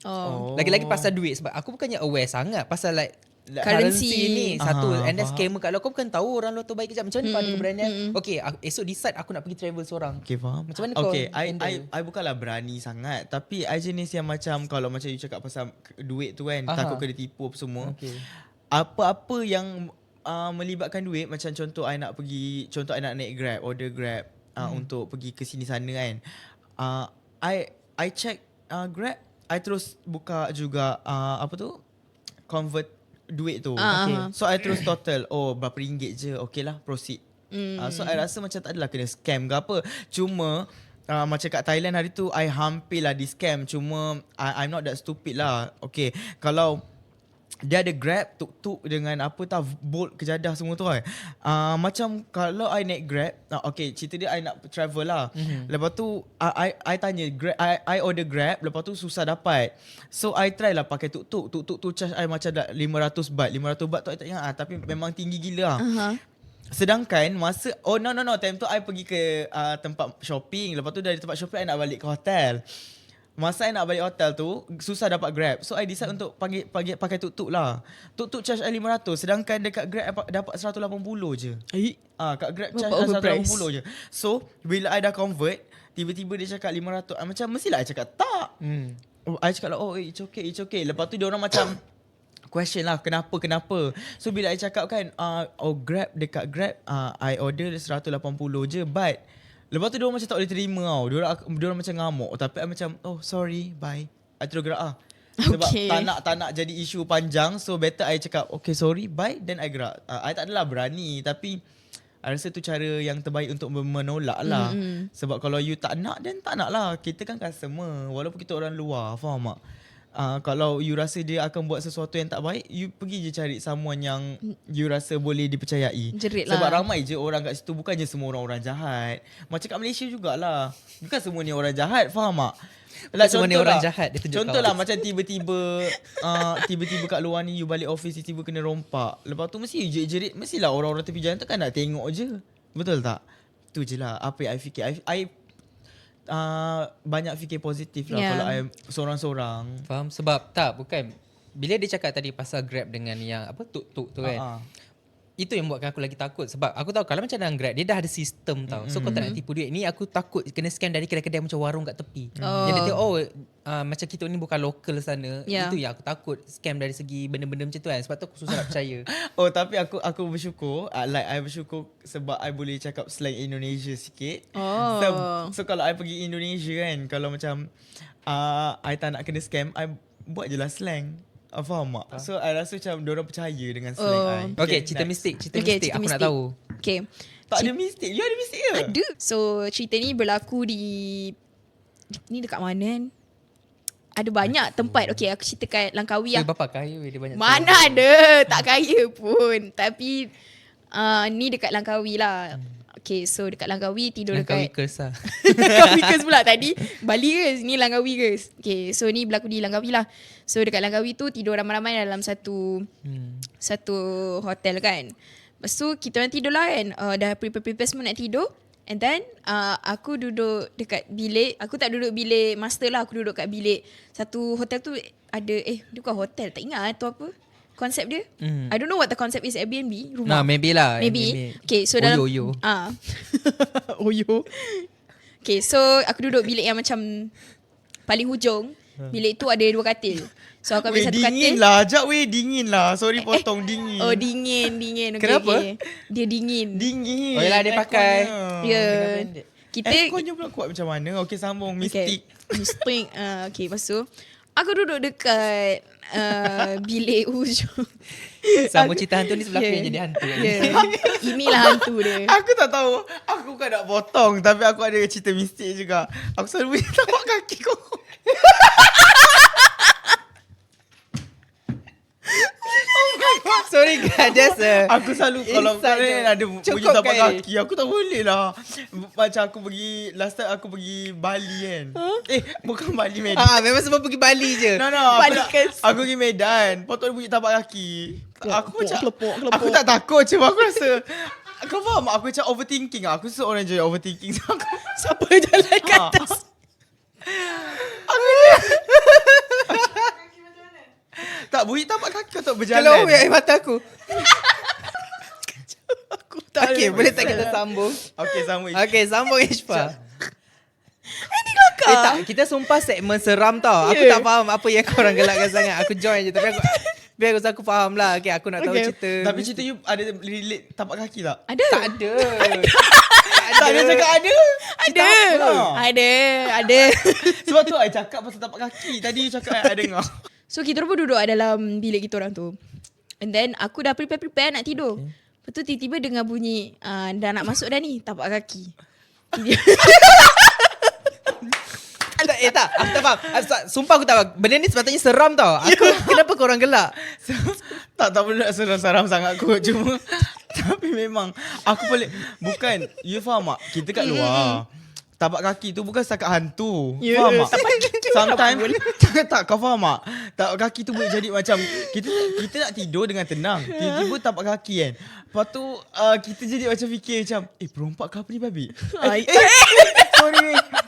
[SPEAKER 1] Lagi-lagi pasal duit, sebab aku bukannya aware sangat pasal like currency ni satu, and then scammer kat luar, kau bukan tahu orang luar tu baik kejap. Macam mana kau ada keberanian? Okay, esok decide aku nak pergi travel seorang.
[SPEAKER 3] Okay, faham.
[SPEAKER 1] Macam mana kau
[SPEAKER 3] Okay,
[SPEAKER 1] handle?
[SPEAKER 3] I bukanlah berani sangat, tapi I jenis yang macam, kalau macam you cakap pasal duit tu kan, takut kena tipu apa semua.
[SPEAKER 1] Okay.
[SPEAKER 3] Apa-apa yang melibatkan duit, macam contoh I nak naik Grab, order Grab untuk pergi ke sini sana kan. I check Grab, I terus buka juga convert duit tu. Okay. So I terus total, berapa ringgit je, okay lah, proceed. So I rasa macam tak adalah kena scam ke apa. Cuma macam kat Thailand hari tu, I hampir lah di scam. Cuma I'm not that stupid lah. Okay, kalau dia ada Grab, tuk-tuk dengan bolt kejadah semua tu kan. Macam kalau I naik Grab, okay, cerita dia I nak travel lah. Lepas tu I tanya Grab, I order Grab, lepas tu susah dapat. So I try lah pakai tuk-tuk. Tuk-tuk tu charge I macam dah 500 baht. 500 baht tu I tak ingat tapi memang tinggi gila lah. Sedangkan masa no, time tu I pergi ke tempat shopping. Lepas tu dari tempat shopping I nak balik ke hotel. Masa I nak balik hotel tu, susah dapat Grab. So I decide untuk pakai tuk-tuk lah. Tuk-tuk charge I 500, sedangkan dekat Grab dapat 180 je. Kat Grab charge I 180 je. So bila I dah convert, tiba-tiba dia cakap 500. Macam mestilah I cakap tak. I cakap lah, it's okay. Lepas tu dia orang macam question lah, kenapa. So bila I cakap kan, Grab, dekat Grab I order 180 je, but lepas tu diorang macam tak boleh terima tau. Diorang macam ngamuk. Tapi I macam, sorry, bye. I terus gerak Sebab tak nak jadi isu panjang. So better I cakap, okay, sorry, bye. Then I gerak. I tak adalah berani, tapi I rasa tu cara yang terbaik untuk menolak lah. Sebab kalau you tak nak, then tak nak lah. Kita kan customer, walaupun kita orang luar, faham tak? kalau you rasa dia akan buat sesuatu yang tak baik, you pergi je cari someone yang you rasa boleh dipercayai.
[SPEAKER 2] Jerit lah.
[SPEAKER 3] Sebab ramai je orang kat situ, bukannya semua orang jahat. Macam kat Malaysia jugalah. Bukan semua ni orang jahat, faham tak?
[SPEAKER 1] Bukan semua ni orang jahat, dia tunjuk
[SPEAKER 3] Contohlah
[SPEAKER 1] kawan.
[SPEAKER 3] macam tiba-tiba kat luar ni you balik office, tiba-tiba kena rompak. Lepas tu mesti you jerit-jerit, mestilah orang-orang tepi jalan tu kan nak tengok je. Betul tak? Tu je lah apa yang I fikir. I banyak fikir positif lah kalau I seorang-seorang.
[SPEAKER 1] Faham? Sebab bukan. Bila dia cakap tadi pasal Grab dengan yang apa tuk-tuk tu kan. Itu yang buatkan aku lagi takut. Sebab aku tahu kalau macam dalam Grab, dia dah ada sistem tau. So kau tak nak tipu duit. Ni aku takut kena scam dari kedai-kedai macam warung kat tepi. Yang dia tengok macam kita ni bukan lokal sana. Itu yang aku takut scam dari segi benda-benda macam tu kan. Sebab tu aku susah nak percaya.
[SPEAKER 3] Tapi aku bersyukur. I bersyukur sebab I boleh cakap slang Indonesia sikit. So kalau I pergi Indonesia kan, kalau macam I tak nak kena scam, I buat je lah slang. Faham tak? So I rasa macam diorang percaya dengan slang I.
[SPEAKER 1] Okay, cerita mistik. Cerita mistik aku nak tahu.
[SPEAKER 2] Okay.
[SPEAKER 3] Tak ada mistik. You ada mistik ke?
[SPEAKER 2] Ada. So cerita ni berlaku di ni dekat mana kan? Ada banyak tempat. Okay, aku cerita kat Langkawi lah.
[SPEAKER 1] Dia bapa kaya dia banyak.
[SPEAKER 2] Mana ada, tak kaya pun. Tapi ni dekat Langkawi lah. Okay, so dekat Langkawi tidur
[SPEAKER 1] Langkawi
[SPEAKER 2] dekat
[SPEAKER 1] curse lah.
[SPEAKER 2] Langkawi Girls pula tadi. Bali Girls, ni Langkawi Girls. Okay, so ni berlaku di Langkawi lah. So dekat Langkawi tu tidur ramai-ramai dalam satu hotel kan. Lepas tu kita orang tidur lah kan. Dah prepare semua nak tidur. And then aku duduk dekat bilik. Aku tak duduk bilik master lah. Aku duduk kat bilik. Satu hotel tu ada, dia bukan hotel. Tak ingat tu apa konsep dia. I don't know what the concept is. Airbnb rumah.
[SPEAKER 1] Nah, maybe lah.
[SPEAKER 2] Maybe. Okay, so dalam
[SPEAKER 1] Oyo.
[SPEAKER 2] Oyo. Okay, so aku duduk bilik yang macam paling hujung. Bilik tu ada 2 katil. So aku ambil satu katil.
[SPEAKER 3] Dingin lah. Sekejap dingin lah. Sorry potong, dingin.
[SPEAKER 2] Oh, dingin. Okay,
[SPEAKER 1] Kenapa?
[SPEAKER 2] okay. Dia dingin.
[SPEAKER 3] Dingin.
[SPEAKER 1] Oh yalah dia pakai.
[SPEAKER 2] Ya. Kita
[SPEAKER 3] Airconnya pula kuat macam mana? Okay, sambung. Mistik.
[SPEAKER 2] Mistik. Okay, lepas tu aku duduk dekat bilik hujung.
[SPEAKER 1] Sama cerita hantu ni sebelah aku yang jadi hantu.
[SPEAKER 2] Inilah hantu dia.
[SPEAKER 3] Aku tak tahu. Aku bukan nak potong. Tapi aku ada cerita mistik juga. Aku selalu bunyi tapak kaki kau.
[SPEAKER 1] Sorry guys, just
[SPEAKER 3] Aku selalu kalau
[SPEAKER 1] inside
[SPEAKER 3] kalian
[SPEAKER 1] je.
[SPEAKER 3] ada bunyi
[SPEAKER 1] Cukup
[SPEAKER 3] tapak
[SPEAKER 1] kan?
[SPEAKER 3] kaki, aku tak boleh lah. Macam aku pergi, last time aku pergi Bali kan. Bukan Bali, Medan.
[SPEAKER 1] memang semua pergi Bali je.
[SPEAKER 3] No,
[SPEAKER 2] Bali
[SPEAKER 3] aku pergi Medan. Potong bunyi tapak kaki. Aku macam
[SPEAKER 2] kelepok.
[SPEAKER 3] Aku tak takut, cuma aku rasa kau faham tak? Aku macam overthinking. Aku seorang je overthinking. So aku
[SPEAKER 2] Siapa jalan kat atas?
[SPEAKER 3] tak bunyi tapak kaki kau tak
[SPEAKER 1] Kalau
[SPEAKER 3] berjalan.
[SPEAKER 1] air mata aku.
[SPEAKER 2] Aku tak
[SPEAKER 1] Okay,
[SPEAKER 2] ada
[SPEAKER 1] boleh tak
[SPEAKER 2] masalah.
[SPEAKER 1] kita sambung?
[SPEAKER 3] Okay, sambung.
[SPEAKER 1] Okay, sambung Ishfa.
[SPEAKER 2] Ini kelakar.
[SPEAKER 1] Tak, kita sumpah segmen seram tau. Aku tak faham apa yang korang gelakkan sangat. Aku join je tapi biar aku faham lah. Okay, aku nak tahu
[SPEAKER 2] Okay.
[SPEAKER 1] cerita.
[SPEAKER 3] Tapi cerita you ada relate tapak kaki tak?
[SPEAKER 2] Ada.
[SPEAKER 1] tak ada.
[SPEAKER 3] Tak ada cakap ada.
[SPEAKER 2] Ada. Ada.
[SPEAKER 3] Sebab tu I cakap pasal tapak kaki. Tadi you cakap I dengar.
[SPEAKER 2] So kita orang pun duduk dalam bilik kita orang tu. And then aku dah prepare nak tidur. Lepas tu tiba-tiba dengar bunyi dah nak masuk dah ni tapak kaki.
[SPEAKER 1] Tak, aku tak faham. Sumpah aku tak faham. Benda ni sepatutnya seram tau. Kenapa korang gelak?
[SPEAKER 3] tak perlu nak seram-seram sangat kot. Cuma tapi memang aku boleh. Bukan, you faham tak? Kita kat luar. Tapak kaki tu bukan setakat hantu.
[SPEAKER 2] Ya,
[SPEAKER 3] Faham tak?
[SPEAKER 2] tapak kaki
[SPEAKER 3] Sometimes tak kau faham tak? Tapak kaki tu boleh jadi macam kita nak tidur dengan tenang. Tiba-tiba tapak kaki kan. Lepas tu kita jadi macam fikir macam perompak ke apa ni babi?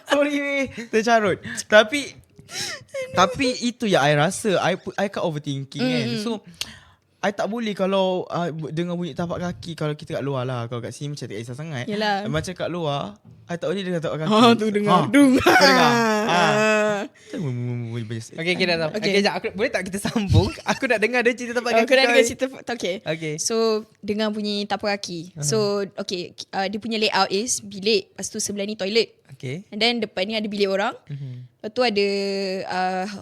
[SPEAKER 3] Sorry. Tercarut. Tapi itu yang I rasa. I kan overthinking kan. So I tak boleh kalau dengar bunyi tapak kaki kalau kita kat luar lah. Kalau kat sini macam tak kisah sangat.
[SPEAKER 2] Yelah.
[SPEAKER 3] Macam kat luar, I tak boleh dengar tapak kaki.
[SPEAKER 2] Tu dengar. Dung.
[SPEAKER 3] Kau dengar?
[SPEAKER 1] Okay, kita tahu. Okay, sekejap. Boleh tak kita sambung? Aku nak dengar dia cerita tapak kaki.
[SPEAKER 2] Aku nak
[SPEAKER 1] kau.
[SPEAKER 2] dengar cerita. Okay.
[SPEAKER 1] Okay.
[SPEAKER 2] So dengar bunyi tapak kaki. So okay, dia punya layout is bilik. Lepas tu sebelah ni toilet.
[SPEAKER 1] Okay.
[SPEAKER 2] And then depan ni ada bilik orang. Lepas tu ada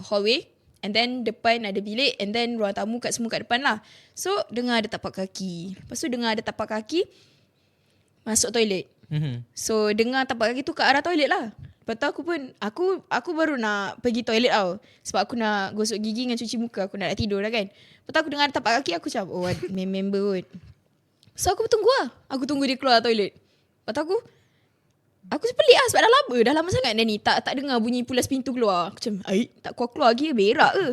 [SPEAKER 2] hallway. And then depan ada bilik. And then ruang tamu semua kat depan lah. So dengar ada tapak kaki. Lepas tu dengar ada tapak kaki masuk toilet. So dengar tapak kaki tu ke arah toilet lah. Lepas tu aku baru nak pergi toilet tau. Sebab aku nak gosok gigi dengan cuci muka. Aku nak tidur dah kan. Lepas tu aku dengar tapak kaki, aku macam, oh member kot. So aku tunggu lah. Aku tunggu dia keluar toilet. Lepas tu aku sepelik lah sebab dah lama sangat dah ni. Tak dengar bunyi pulas pintu keluar. Aku macam, tak keluar lagi, berak ke?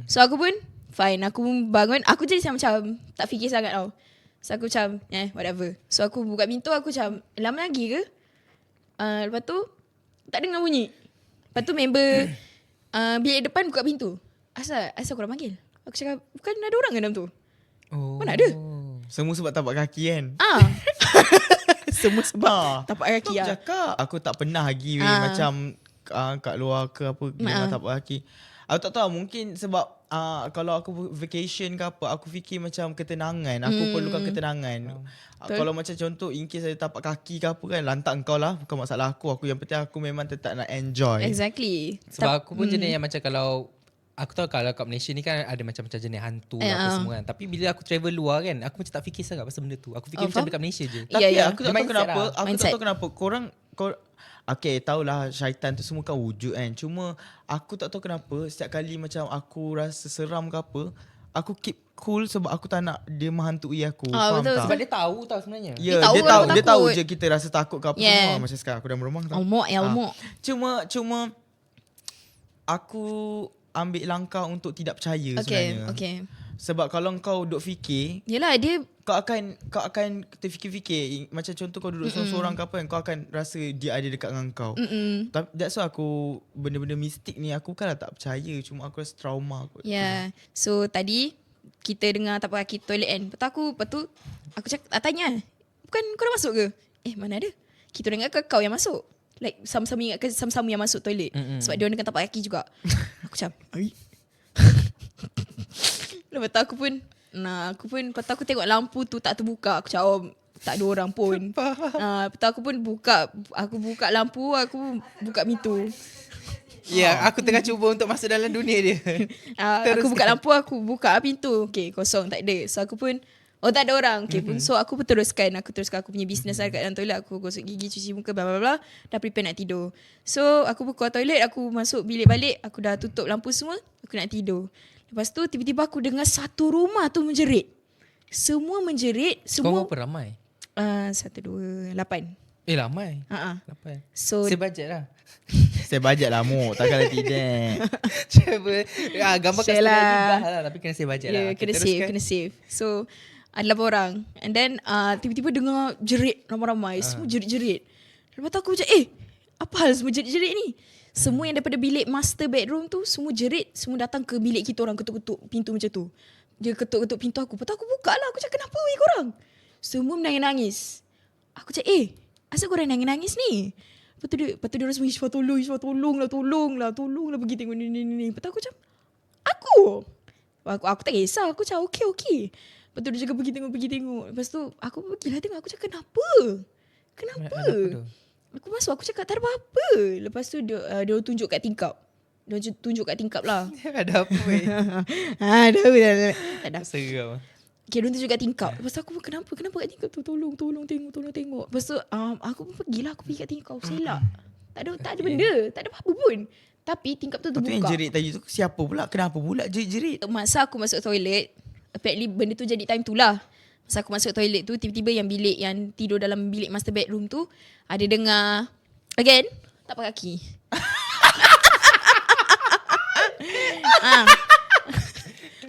[SPEAKER 2] So aku pun, fine. Aku bangun. Aku jadi macam tak fikir sangat tau. So aku macam, whatever. So aku buka pintu, aku macam, lama lagi ke? Lepas tu, tak dengar bunyi. Lepas tu member bilik depan buka pintu. Asal korang panggil? Aku cakap, bukan ada orang ke dalam tu? Mana ada?
[SPEAKER 3] Semua sebab tapak kaki kan.
[SPEAKER 2] Semua sebab tapak kaki
[SPEAKER 3] Aku cakap aku tak pernah lagi macam kat luar ke apa dengan tapak kaki. Aku tak tahu, mungkin sebab kalau aku vacation ke apa, aku fikir macam ketenangan. Aku perlukan ketenangan. Kalau macam contoh in case ada tapak kaki ke apa kan, lantak engkau lah, bukan masalah aku. Yang penting aku memang tetap nak enjoy.
[SPEAKER 2] Exactly.
[SPEAKER 1] Sebab aku pun jenis yang macam kalau aku tahu kalau kat Malaysia ni kan ada macam jenis hantu lah apa semua kan. Tapi bila aku travel luar kan, aku macam tak fikir sangat pasal benda tu. Aku fikir macam dekat Malaysia je.
[SPEAKER 3] Tapi aku tak tahu
[SPEAKER 1] Mindset
[SPEAKER 3] kenapa.
[SPEAKER 1] lah.
[SPEAKER 3] Aku tak tahu kenapa korang okay, tahulah syaitan tu semua kan wujud kan. Cuma aku tak tahu kenapa setiap kali macam aku rasa seram ke apa, aku keep cool sebab aku tak nak dia menghantui aku. Faham
[SPEAKER 2] betul.
[SPEAKER 3] tak?
[SPEAKER 1] Sebab dia tahu tau sebenarnya.
[SPEAKER 3] Ya, dia tahu je kita rasa takut ke apa semua. Macam sekarang aku dah meremang tau.
[SPEAKER 2] Elmok.
[SPEAKER 3] Cuma aku ambil langkah untuk tidak percaya sebenarnya.
[SPEAKER 2] Okay.
[SPEAKER 3] Sebab kalau kau duk fikir,
[SPEAKER 2] Yelah dia
[SPEAKER 3] kau akan terfikir-fikir. Macam contoh kau duduk seorang-seorang ke apa kan, kau akan rasa dia ada dekat dengan kau. That's why aku benda-benda mistik ni aku bukanlah tak percaya, cuma aku rasa trauma kot.
[SPEAKER 2] So tadi kita dengar tapak kaki toilet kan. Lepas tu aku cakap, tanya, bukan kau dah masuk ke? Mana ada? Kita dengar ke kau yang masuk? Like sama-sama ingat ke sama-sama yang masuk toilet. Sebab dia orang dengan tapak kaki juga. Aku macam, lepas tu aku pun lepas tu aku tengok lampu tu tak terbuka. Aku macam, tak ada orang pun. Lepas tu aku pun buka lampu, aku buka pintu.
[SPEAKER 1] Aku tengah cuba untuk masuk dalam dunia dia.
[SPEAKER 2] Aku buka lampu, aku buka pintu. Okay, kosong, tak ada. So aku pun, tak ada orang. Okay, so aku pun teruskan aku punya business kat dalam toilet. Aku gosok gigi, cuci muka, bla bla bla. Dah prepare nak tidur. So aku buka toilet, aku masuk bilik balik. Aku dah tutup lampu semua, aku nak tidur. Lepas tu tiba-tiba aku dengar satu rumah tu menjerit. Semua menjerit. Semua.
[SPEAKER 1] Kau berapa ramai?
[SPEAKER 2] 1, 2, 8.
[SPEAKER 1] Ramai. 8.
[SPEAKER 2] So
[SPEAKER 1] sebajet lah.
[SPEAKER 3] Saya bajet lah mu, takkanlah tidak.
[SPEAKER 1] Gambar kat story lah, tapi kena save bajet lah.
[SPEAKER 2] Kena save. So ada 8 orang. And then tiba-tiba dengar jerit ramai-ramai. Semua jerit-jerit. Lepas tu aku macam, apa hal semua jerit-jerit ni? Semua yang daripada bilik master bedroom tu semua jerit, semua datang ke bilik kita orang, ketuk-ketuk pintu macam tu. Dia ketuk-ketuk pintu aku. Lepas tu aku buka lah. Aku cakap, kenapa weh korang? Semua menangis-nangis. Aku cakap, asal korang nangis-nangis ni? Lepas tu dia rasa, Ishfah tolonglah pergi tengok ni. Lepas tu aku macam, aku tak kisah. Aku macam, okay. Lepas tu dia cakap pergi tengok. Lepas tu aku pergilah tengok. Aku cakap, kenapa? Aku masuk, aku cakap tak ada apa-apa. Lepas tu dia tunjuk kat tingkap. Lah.
[SPEAKER 1] Ada apa weh?
[SPEAKER 2] Tak ada.
[SPEAKER 1] Seram.
[SPEAKER 2] Okay, dia tunjuk kat tingkap. Lepas tu aku pun, kenapa kat tingkap tu? Tolong tengok. Lepas tu aku pun pergilah. Aku pergi kat tingkap. Aku selak. Tak ada benda. Tak ada apa-apa pun. Tapi tingkap tu terbuka.
[SPEAKER 3] Tapi yang jerit tadi tu siapa pula? Kenapa pula jerit?
[SPEAKER 2] Masa aku masuk toilet, apparently benda tu jadi time tu lah. Masa aku masuk toilet tu, tiba-tiba yang bilik yang tidur dalam bilik master bedroom tu ada dengar again tapak kaki.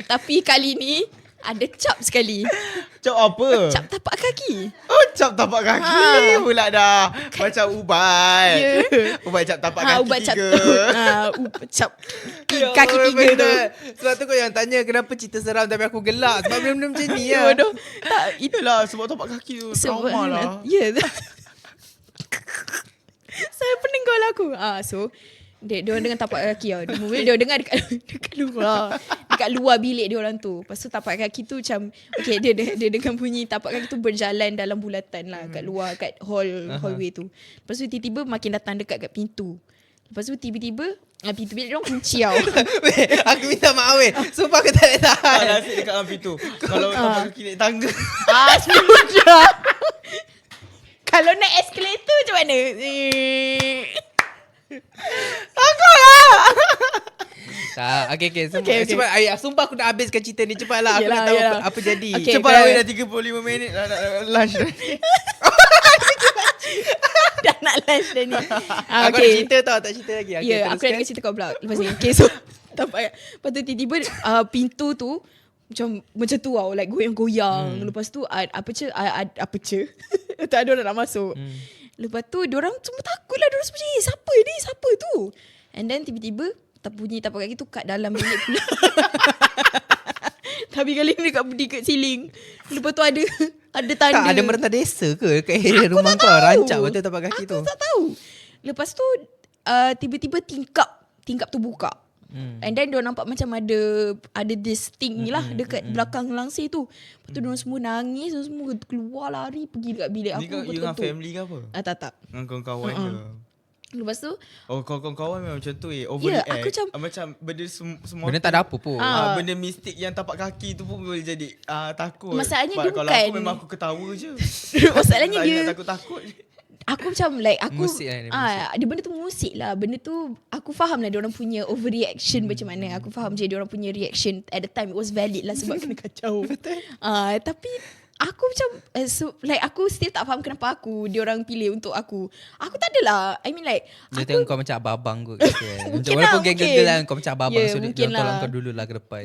[SPEAKER 2] Tapi kali ni ada cap sekali.
[SPEAKER 3] Cap apa?
[SPEAKER 2] Cap tapak kaki.
[SPEAKER 3] Cap tapak kaki pula dah. Macam ubat. Ubat cap tapak kaki
[SPEAKER 2] ubat cap
[SPEAKER 3] 3.
[SPEAKER 2] cap kaki 3 tu.
[SPEAKER 1] Sebab tu kau yang tanya kenapa cerita seram tapi aku gelak. Sebab benda-benda macam ni lah.
[SPEAKER 2] Bodoh. Tak,
[SPEAKER 3] Itulah sebab tapak kaki tu trauma lah.
[SPEAKER 2] Ya. Saya peninggal aku. So dia orang dengan tapak kaki tau. Dia dengar dekat luar. Dekat luar bilik dia orang tu. Lepas tu tapak kaki tu macam, okay, dia dengan bunyi tapak kaki tu berjalan dalam bulatan lah kat luar, kat hallway tu. Lepas tu tiba-tiba makin datang dekat kat pintu. Lepas tu tiba-tiba pintu bilik dia orang kunci tau.
[SPEAKER 1] Weh, aku minta maaf weh. Sumpah aku tak boleh tahan.
[SPEAKER 3] Tak ada asyik dekat dalam pintu. Kalau tapak kaki naik tangga.
[SPEAKER 2] Sudah. Kalau naik eskalator macam mana?
[SPEAKER 1] Tak, okay.
[SPEAKER 2] Okay.
[SPEAKER 1] Cepat, sumpah aku nak habiskan cerita ni. Cepatlah, aku nak tahu apa jadi.
[SPEAKER 2] Okay,
[SPEAKER 3] Cepat
[SPEAKER 2] kau-
[SPEAKER 3] awak dah 35 minit dah lunch dah.
[SPEAKER 2] Dah nak lunch dah ni.
[SPEAKER 1] Aku ada cerita tau, tak cerita lagi. Okay,
[SPEAKER 2] Ya, aku nak kasi cerita kau pula lepas ni. Okay, so lepas tu tiba-tiba pintu tu macam tu tau, like goyang-goyang. Lepas tu apa ce? Tak ada orang nak masuk. Lepas tu diorang semua takut lah. Diorang semua cakap, siapa tu? And then tiba-tiba bunyi tapak kaki tu kat dalam bilik pula. Tapi kali ni dekat ceiling. Lepas tu ada tanda.
[SPEAKER 1] Tak ada merentah desa ke kat area rumah kau? Rancak betul tapak kaki tu.
[SPEAKER 2] Aku tak tahu. Lepas tu tiba-tiba tingkap tu buka. And then dia nampak macam ada this thing ni lah dekat belakang langsir tu. Lepas tu diorang semua nangis, diorang semua keluar lari pergi dekat bilik
[SPEAKER 3] Ni
[SPEAKER 2] aku.
[SPEAKER 3] kau you dengan family ke apa?
[SPEAKER 2] Tak.
[SPEAKER 3] Dengan kawan-kawan ke?
[SPEAKER 2] Lepas tu
[SPEAKER 3] Kawan-kawan memang macam tu overreact.
[SPEAKER 2] aku
[SPEAKER 3] macam benda semua
[SPEAKER 1] Benda tak ada apa pun.
[SPEAKER 3] benda mistik yang tapak kaki tu pun boleh jadi takut.
[SPEAKER 2] Masalahnya
[SPEAKER 3] But
[SPEAKER 2] dia
[SPEAKER 3] kalau
[SPEAKER 2] bukan-
[SPEAKER 3] aku memang aku ketawa je.
[SPEAKER 2] Masalahnya
[SPEAKER 3] Tak
[SPEAKER 2] dia
[SPEAKER 3] nak takut-takut je.
[SPEAKER 2] aku macam like aku
[SPEAKER 1] Musik lah dia,
[SPEAKER 2] dia benda tu musik lah. Benda tu aku faham lah diorang punya overreaction macam mana. Aku faham je diorang punya reaction at the time it was valid lah sebab kena kacau. Tapi aku macam like aku still tak faham kenapa diorang pilih untuk aku. Aku tak adalah. I mean like
[SPEAKER 1] Dia
[SPEAKER 2] aku
[SPEAKER 1] tengok kau macam abang-abang kot.
[SPEAKER 2] Mungkin
[SPEAKER 1] Walaupun
[SPEAKER 2] lah,
[SPEAKER 1] geng-geng
[SPEAKER 2] mungkin.
[SPEAKER 1] lah kau macam abang-abang.
[SPEAKER 2] Ya,
[SPEAKER 1] So
[SPEAKER 2] mungkin
[SPEAKER 1] dia tolong
[SPEAKER 2] lah.
[SPEAKER 1] kau dulu lah ke depan.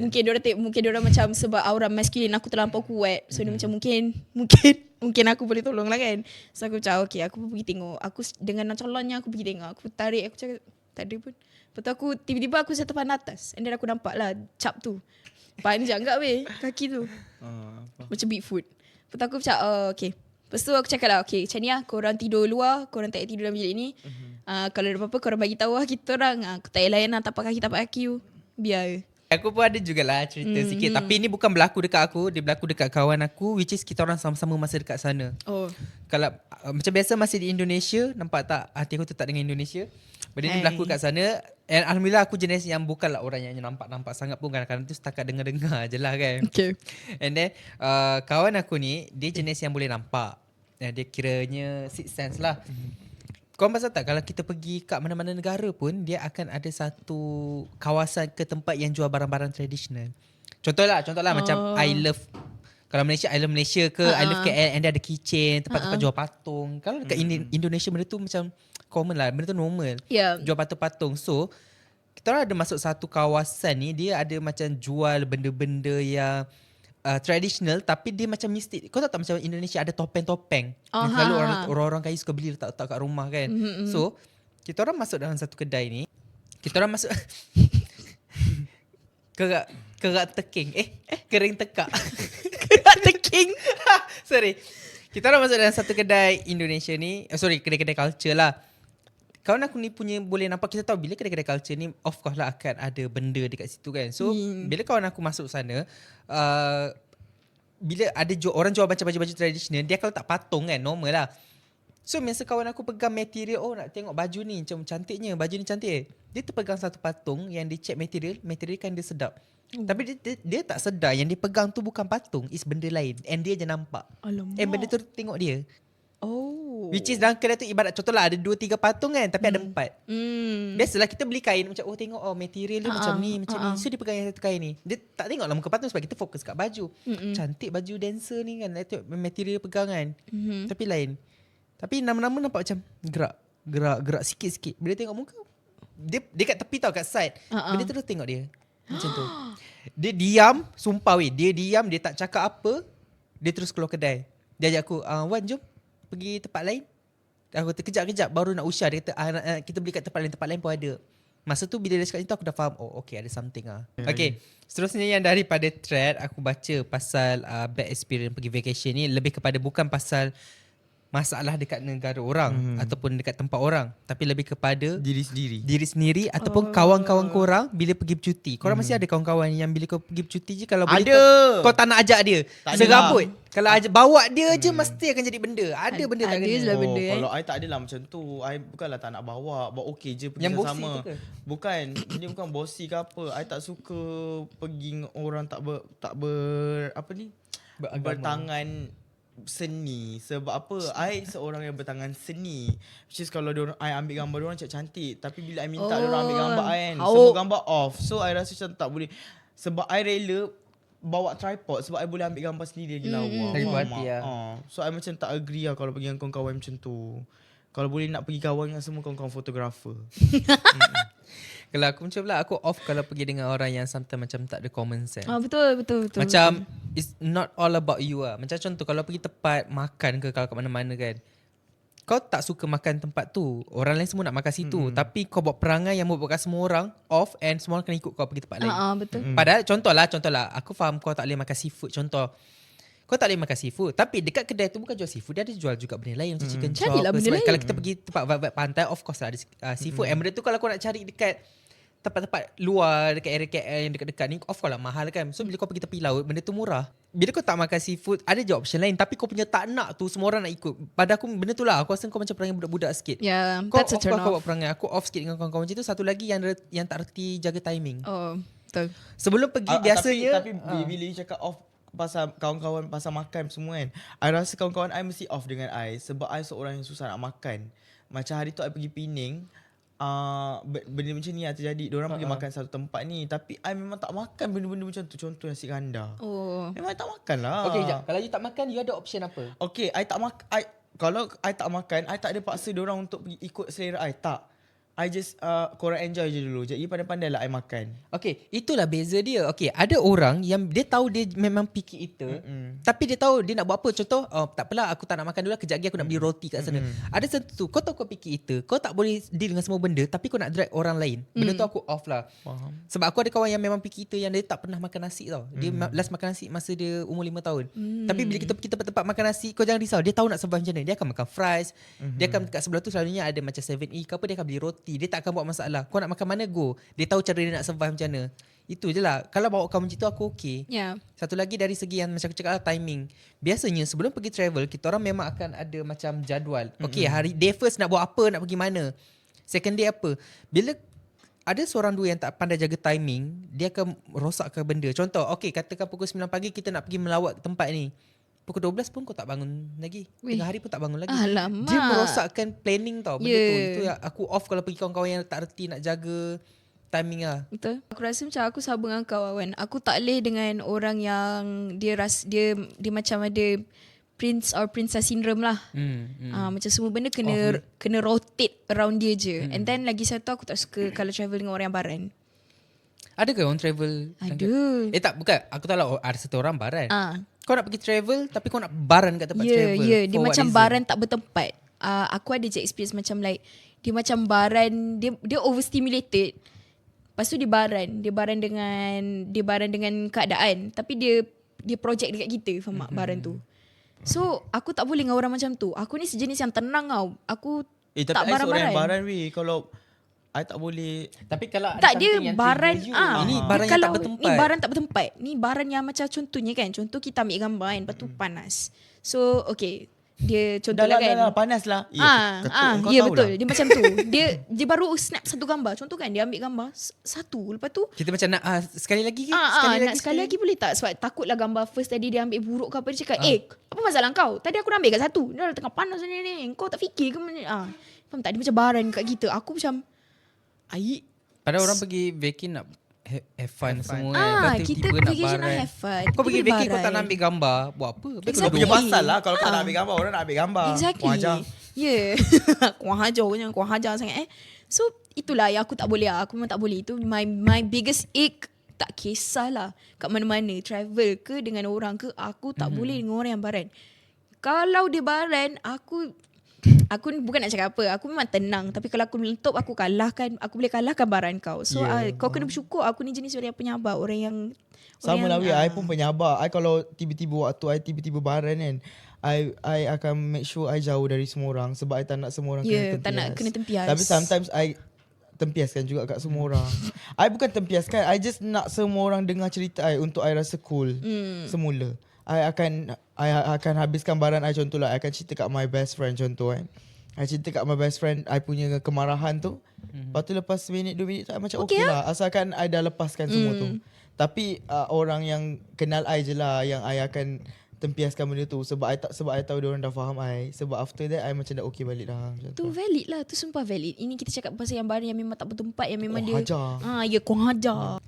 [SPEAKER 2] mungkin diorang macam sebab aura maskulin aku terlampau kuat. So dia macam mungkin aku boleh tolong lah kan. So aku macam okay, aku pun pergi tengok. Aku dengan calonnya aku pergi tengok. Aku tarik, aku cakap tak ada pun. Lepas tu aku tiba-tiba aku jatuh pandang atas. And then aku nampak lah cap tu. Panjang kat weh kaki tu. Macam Bigfoot. Lepas tu aku macam okay. Lepas tu aku cakap lah okay, macam ni lah korang tidur luar, korang tak payah tidur dalam bilik ni. Kalau ada apa-apa korang bagi tahu lah kita orang. Aku tak payah layan lah tapak kaki you. Biar.
[SPEAKER 1] Aku pun ada jugalah cerita sikit. Tapi ni bukan berlaku dekat aku. Dia berlaku dekat kawan aku. Which is kita orang sama-sama masa dekat sana.
[SPEAKER 2] Oh.
[SPEAKER 1] Kalau macam biasa masih di Indonesia. Nampak tak hati aku tetap dengan Indonesia. Benda ni berlaku kat sana. And Alhamdulillah aku jenis yang bukanlah orang yang nampak-nampak sangat pun. Kadang-kadang tu setakat dengar-dengar je lah kan.
[SPEAKER 2] Okay.
[SPEAKER 1] And then kawan aku ni dia jenis yang boleh nampak. Dia kiranya sixth sense lah. Kau pasal tak kalau kita pergi kat mana-mana negara pun dia akan ada satu kawasan ke tempat yang jual barang-barang tradisional. Contohlah macam I love, kalau Malaysia I love Malaysia ke I love KL and dia ada keychain, tempat-tempat jual patung. Kalau dekat Indonesia benda tu macam common lah, benda tu normal.
[SPEAKER 2] Yeah.
[SPEAKER 1] Jual patung-patung. So kita orang ada masuk satu kawasan ni, dia ada macam jual benda-benda yang traditional tapi dia macam mistik. Kau tahu tak macam Indonesia ada topeng-topeng. Yang selalu orang-orang kaya suka beli letak kat rumah kan. So kita orang masuk dalam satu kedai ni. Kita orang masuk kerak teking. Kering tekak.
[SPEAKER 2] Kerak teking.
[SPEAKER 1] Sorry. Kita orang masuk dalam satu kedai Indonesia ni. Kedai-kedai culture lah. Kawan aku ni punya boleh nampak, kita tahu bila kedai-kedai culture ni of course lah akan ada benda dekat situ kan. So bila kawan aku masuk sana, bila ada orang jual macam baju-baju tradisional, dia kalau tak patung kan, normal lah. So masa kawan aku pegang material, nak tengok baju ni macam cantiknya, baju ni cantik. Dia terpegang satu patung yang dia check material kan dia sedap. Tapi dia tak sedar yang dia pegang tu bukan patung, is benda lain. And dia je nampak.
[SPEAKER 2] Alamak.
[SPEAKER 1] Benda tu tengok dia.
[SPEAKER 2] Oh.
[SPEAKER 1] Which is dalam kedai tu ibarat contohlah ada 2-3 patung kan, tapi ada 4. Biasalah kita beli kain macam tengok material dia macam ni, macam ni. So dia pegang yang satu kain ni. Dia tak tengoklah muka patung sebab kita fokus kat baju. Cantik baju dancer ni kan. Tengok material pegangan. Tapi lain. Tapi nama-nama nampak macam gerak sikit-sikit. Bila tengok muka, dia kat tepi tau, kat side. Bila terus tengok dia. Macam tu. Dia diam, sumpah weh. Dia diam, dia tak cakap apa. Dia terus keluar kedai. Dia ajak aku, Wan jom pergi tempat lain. Aku terkejap-kejap baru nak usah. Dia kata kita beli kat tempat lain pun ada. Masa tu bila dia cakap itu aku dah faham, okay ada something lah. Okay, seterusnya yang daripada thread aku baca pasal bad experience pergi vacation ni lebih kepada bukan pasal masalah dekat negara orang ataupun dekat tempat orang, tapi lebih kepada diri sendiri ataupun kawan-kawan korang bila pergi bercuti. Korang masih ada kawan-kawan yang bila kau pergi bercuti je kalau boleh kau tak nak ajak dia. Serabut. Kalau bawa dia je mesti akan jadi benda. Ada benda tak
[SPEAKER 2] Ada
[SPEAKER 1] kena.
[SPEAKER 2] lah benda.
[SPEAKER 3] Kalau I tak adalah macam tu. I bukanlah tak nak bawa okey je pergi
[SPEAKER 1] Yang bossy
[SPEAKER 3] sama.
[SPEAKER 1] tu ke?
[SPEAKER 3] Bukan, dia bukan bossy ke apa. I tak suka pergi dengan orang tak ber apa ni?
[SPEAKER 1] Beragama.
[SPEAKER 3] Bertangan seni. Sebab apa? I seorang yang bertangan seni. Which is kalau I ambil gambar diorang cantik. Tapi bila I minta diorang ambil gambar I kan, semua gambar off. So I rasa macam tak boleh. Sebab I rela bawa tripod sebab I boleh ambil gambar sendiri lagi lawa.
[SPEAKER 1] Lagi berhati lah.
[SPEAKER 3] So I macam tak agree lah kalau pergi dengan kawan-kawan macam tu. Kalau boleh nak pergi kawan dengan semua kawan-kawan fotografer.
[SPEAKER 1] Kalau aku macam pula, aku off kalau pergi dengan orang yang sometimes macam tak ada common sense.
[SPEAKER 2] Betul.
[SPEAKER 1] Macam it's not all about you lah. Macam contoh kalau pergi tempat makan ke, kalau kat mana-mana kan, kau tak suka makan tempat tu, orang lain semua nak makan situ, tapi kau buat perangai yang membuatkan semua orang off and semua orang kena ikut kau pergi tempat lain.
[SPEAKER 2] Betul.
[SPEAKER 1] Padahal contohlah aku faham kau tak boleh makan seafood. Contoh, kau tak boleh makan seafood, tapi dekat kedai tu bukan jual seafood, dia ada jual juga benda lain macam chicken chop.
[SPEAKER 2] Carilah benda lain.
[SPEAKER 1] Kalau kita pergi tempat vibe pantai, of course lah ada seafood. And benda tu kalau kau nak cari dekat tempat-tempat luar, dekat area KL yang dekat-dekat ni, of course lah mahal kan. So bila kau pergi tepi laut, benda tu murah. Bila kau tak makan seafood, ada je option lain, tapi kau punya tak nak tu semua orang nak ikut. Pada aku benda tu lah, aku rasa kau macam perangai budak-budak sikit.
[SPEAKER 2] Yeah,
[SPEAKER 1] Kau
[SPEAKER 2] that's a
[SPEAKER 1] off,
[SPEAKER 2] turn
[SPEAKER 1] kau
[SPEAKER 2] off.
[SPEAKER 1] buat perangai. Aku off sikit dengan kawan-kawan macam tu. Satu lagi yang tak reti jaga timing.
[SPEAKER 2] Betul.
[SPEAKER 1] Sebelum pergi biasanya
[SPEAKER 3] Tapi bila you cakap off pasal kawan-kawan, pasal makan semua kan, I rasa kawan-kawan I mesti off dengan I. Sebab I seorang yang susah nak makan. Macam hari tu I pergi Penang, benda macam ni lah terjadi. Diorang pergi makan satu tempat ni, tapi I memang tak makan benda-benda macam tu. Contoh nasi ganda. Memang I tak makan lah.
[SPEAKER 1] Okay, sekejap. Kalau you tak makan, you ada option apa?
[SPEAKER 3] Okay, I tak makan. Kalau I tak makan, I tak ada paksa diorang untuk pergi ikut selera I. Tak. I just korang enjoy je dulu. Jadi pandai-pandai lah I makan.
[SPEAKER 1] Okay, itulah beza dia. Okay, ada orang yang dia tahu dia memang picky eater, tapi dia tahu dia nak buat apa. Contoh, tak apalah aku tak nak makan dulu lah, kejap lagi aku nak beli roti kat sana. Ada satu, kau tahu kau picky eater, kau tak boleh deal dengan semua benda, tapi kau nak drag orang lain. Benda tu aku off lah.
[SPEAKER 3] Faham.
[SPEAKER 1] Sebab aku ada kawan yang memang picky eater yang dia tak pernah makan nasi tau. Dia last makan nasi masa dia umur 5 tahun. Tapi bila kita pergi tempat-tempat makan nasi, kau jangan risau, dia tahu nak survive macam mana. Dia akan makan fries, dia akan kat sebelah tu selalunya ada macam 7E ke apa, dia akan beli roti. Dia tak akan buat masalah. Kau nak makan mana, go. Dia tahu cara dia nak survive macam mana. Itu je lah. Kalau bawa kawan macam tu aku okay.
[SPEAKER 2] Yeah.
[SPEAKER 1] Satu lagi dari segi yang macam aku cakap lah, timing. Biasanya sebelum pergi travel, kita orang memang akan ada macam jadual. Okay, day first nak buat apa, nak pergi mana. Second day apa. Bila ada seorang dua yang tak pandai jaga timing, dia akan rosakkan benda. Contoh, okay, katakan pukul 9 pagi kita nak pergi melawat tempat ni. Pukul 12 pun kau tak bangun lagi. Tengah hari pun tak bangun lagi.
[SPEAKER 2] Alamak.
[SPEAKER 1] Dia merosakkan planning tau benda tu.
[SPEAKER 2] Yeah.
[SPEAKER 1] Itu yang aku off kalau pergi kawan-kawan yang tak reti nak jaga timing lah.
[SPEAKER 2] Betul. Aku rasa macam aku sama dengan kau kan. Aku tak boleh dengan orang yang dia macam ada prince or princess syndrome lah. Macam semua benda kena rotate around dia je. And then lagi satu aku tak suka kalau travel dengan orang yang baran.
[SPEAKER 1] Ada ke orang travel?
[SPEAKER 2] Ada.
[SPEAKER 1] Tak, bukan. Aku tahu lah ada satu orang baran. Kau nak pergi travel tapi kau nak baran kat tempat travel.
[SPEAKER 2] Ya, dia
[SPEAKER 1] For what
[SPEAKER 2] macam
[SPEAKER 1] reason?
[SPEAKER 2] baran tak bertempat. Aku ada je experience macam like dia macam baran, dia overstimulated. Lepas tu dia baran dengan keadaan, tapi dia project dekat kita, faham tak, baran tu. So aku tak boleh dengan orang macam tu. Aku ni sejenis yang tenang tau. Aku
[SPEAKER 3] Tapi
[SPEAKER 2] tak
[SPEAKER 3] I seorang yang
[SPEAKER 2] baran-baran.
[SPEAKER 3] baran weh. Kalau I tak boleh.
[SPEAKER 1] Tapi kalau ada
[SPEAKER 2] Tak, dia
[SPEAKER 1] something yang
[SPEAKER 2] baran
[SPEAKER 1] trigger you, ini
[SPEAKER 2] dia
[SPEAKER 1] baran yang
[SPEAKER 2] kalau
[SPEAKER 1] tak bertempat.
[SPEAKER 2] Ni baran tak bertempat. Ni baran yang macam contohnya kan. Contoh kita ambil gambar kan, lepas tu panas. So okay, dia contohlah kan.
[SPEAKER 3] Dah panas lah. Kau
[SPEAKER 2] Ya
[SPEAKER 3] tahu
[SPEAKER 2] betul.
[SPEAKER 3] lah.
[SPEAKER 2] Dia macam tu. Dia baru snap satu gambar. Contoh kan, dia ambil gambar satu. Lepas tu
[SPEAKER 1] Kita macam nak sekali lagi ke?
[SPEAKER 2] sekali lagi boleh tak? Sebab takutlah gambar first tadi dia ambil buruk ke apa. Dia cakap, apa masalah kau? Tadi aku dah ambil kat satu. Dia dah tengah panas ni. Kau tak fikir ke mana? Faham tak? Dia macam baran kat kita. Aku macam,
[SPEAKER 1] Padahal orang pergi vacation nak have fun semua kan.
[SPEAKER 2] kita
[SPEAKER 1] Tiba-tiba
[SPEAKER 2] vacation nak
[SPEAKER 1] baran.
[SPEAKER 2] have fun.
[SPEAKER 1] Kau pergi
[SPEAKER 2] Tiba-tiba
[SPEAKER 1] vacation kau tak
[SPEAKER 2] baran.
[SPEAKER 1] nak ambil gambar, buat apa? Habis kau
[SPEAKER 3] Kau
[SPEAKER 1] dah
[SPEAKER 3] punya
[SPEAKER 1] buat.
[SPEAKER 3] pasal lah. Kalau kau nak ambil gambar, orang nak ambil gambar.
[SPEAKER 2] Exactly.
[SPEAKER 3] Wajar.
[SPEAKER 2] Yeah. Kurang hajar sangat So itulah yang aku tak boleh lah. Aku memang tak boleh. Itu my biggest ick. Tak kisahlah kat mana-mana, travel ke dengan orang ke, aku tak boleh dengan orang yang baran. Kalau dia baran, aku bukan nak cakap apa, aku memang tenang, tapi kalau aku meletup, aku boleh kalahkan baran kau. So kau kena bersyukur aku ni jenis orang yang penyabar, orang yang
[SPEAKER 3] Sama lah
[SPEAKER 2] yang,
[SPEAKER 3] I pun penyabar. I kalau tiba-tiba waktu I tiba-tiba baran kan, I akan make sure I jauh dari semua orang. Sebab I tak nak semua orang kena tempias.
[SPEAKER 2] tak nak kena tempias.
[SPEAKER 3] Tapi sometimes I tempiaskan juga kat semua orang. I bukan tempiaskan, I just nak semua orang dengar cerita I untuk I rasa cool semula. I akan habiskan baran I, contoh lah I akan cerita kat my best friend, contoh kan. I cerita kat my best friend I punya kemarahan tu. Lepas tu lepas minit 2 minit tu I macam okay lah. Asalkan I dah lepaskan semua tu. Tapi orang yang kenal I je lah yang I akan tempiaskan benda tu sebab I tahu dia orang dah faham I. Sebab after that I macam dah okay balik dah macam
[SPEAKER 2] Tu valid lah. Tu sumpah valid. Ini kita cakap pasal yang barang yang memang tak bertempat, yang memang dia
[SPEAKER 3] hajar.
[SPEAKER 2] ya korang hajar.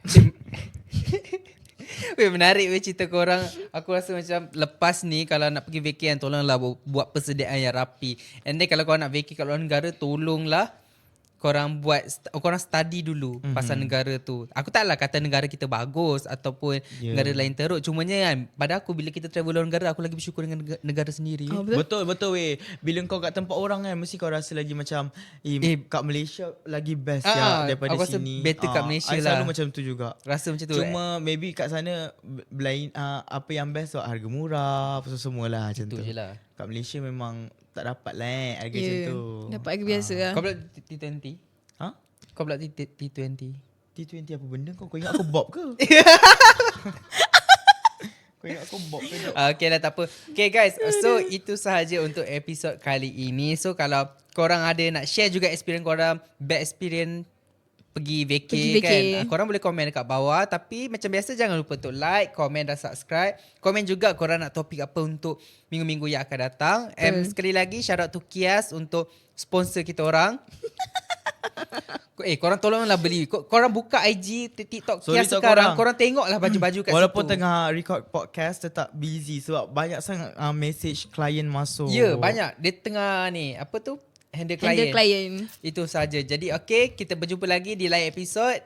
[SPEAKER 1] Weh, menarik weh cerita korang. Aku rasa macam lepas ni kalau nak pergi vacay kan, tolonglah buat persediaan yang rapi. And then kalau korang nak vacay kat luar negara, tolonglah korang korang study dulu pasal negara tu. Aku taklah kata negara kita bagus ataupun negara lain teruk. Cumanya kan, pada aku bila kita travel luar negara, aku lagi bersyukur dengan negara sendiri.
[SPEAKER 3] Betul weh. Bila kau kat tempat orang kan, mesti kau rasa lagi macam kat Malaysia lagi best daripada
[SPEAKER 1] aku rasa
[SPEAKER 3] sini.
[SPEAKER 1] better kat Malaysia
[SPEAKER 3] I
[SPEAKER 1] lah.
[SPEAKER 3] selalu macam tu juga.
[SPEAKER 1] Rasa macam tu.
[SPEAKER 3] Cuma maybe kat sana lain apa yang best tu harga murah, apa semualah macam tu.
[SPEAKER 1] Itu je lah.
[SPEAKER 3] Kat Malaysia memang tak dapat lah harga macam tu.
[SPEAKER 2] Dapat harga biasa lah.
[SPEAKER 1] Kau pula T20?
[SPEAKER 3] Ha?
[SPEAKER 1] Kau pula T20?
[SPEAKER 3] T20 apa benda kau? Kau ingat aku Bob ke? Kau ingat aku Bob ke?
[SPEAKER 1] Okay lah, tak apa. Okay guys, so itu sahaja untuk episod kali ini. So kalau korang ada nak share juga experience korang, bad experience pergi vacay kan, korang boleh komen dekat bawah. Tapi macam biasa, jangan lupa untuk like, komen dan subscribe. Komen juga korang nak topik apa untuk minggu-minggu yang akan datang. And sekali lagi shout out to Kias untuk sponsor kita orang. Korang tolonglah beli. Korang buka IG, TikTok Kias sekarang. Korang tengoklah baju-baju kat
[SPEAKER 3] walaupun
[SPEAKER 1] situ.
[SPEAKER 3] tengah record podcast, tetap busy sebab banyak sangat message klien masuk.
[SPEAKER 1] Ya, banyak. Dia tengah ni, apa tu? Handle client. Itu saja. Jadi kita berjumpa lagi di lain episod.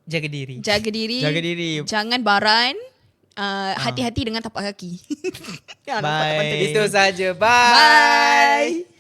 [SPEAKER 1] Jaga diri.
[SPEAKER 2] Jaga diri. Jangan baran. Hati-hati dengan tapak kaki.
[SPEAKER 3] Bye.
[SPEAKER 1] Itu saja. Bye.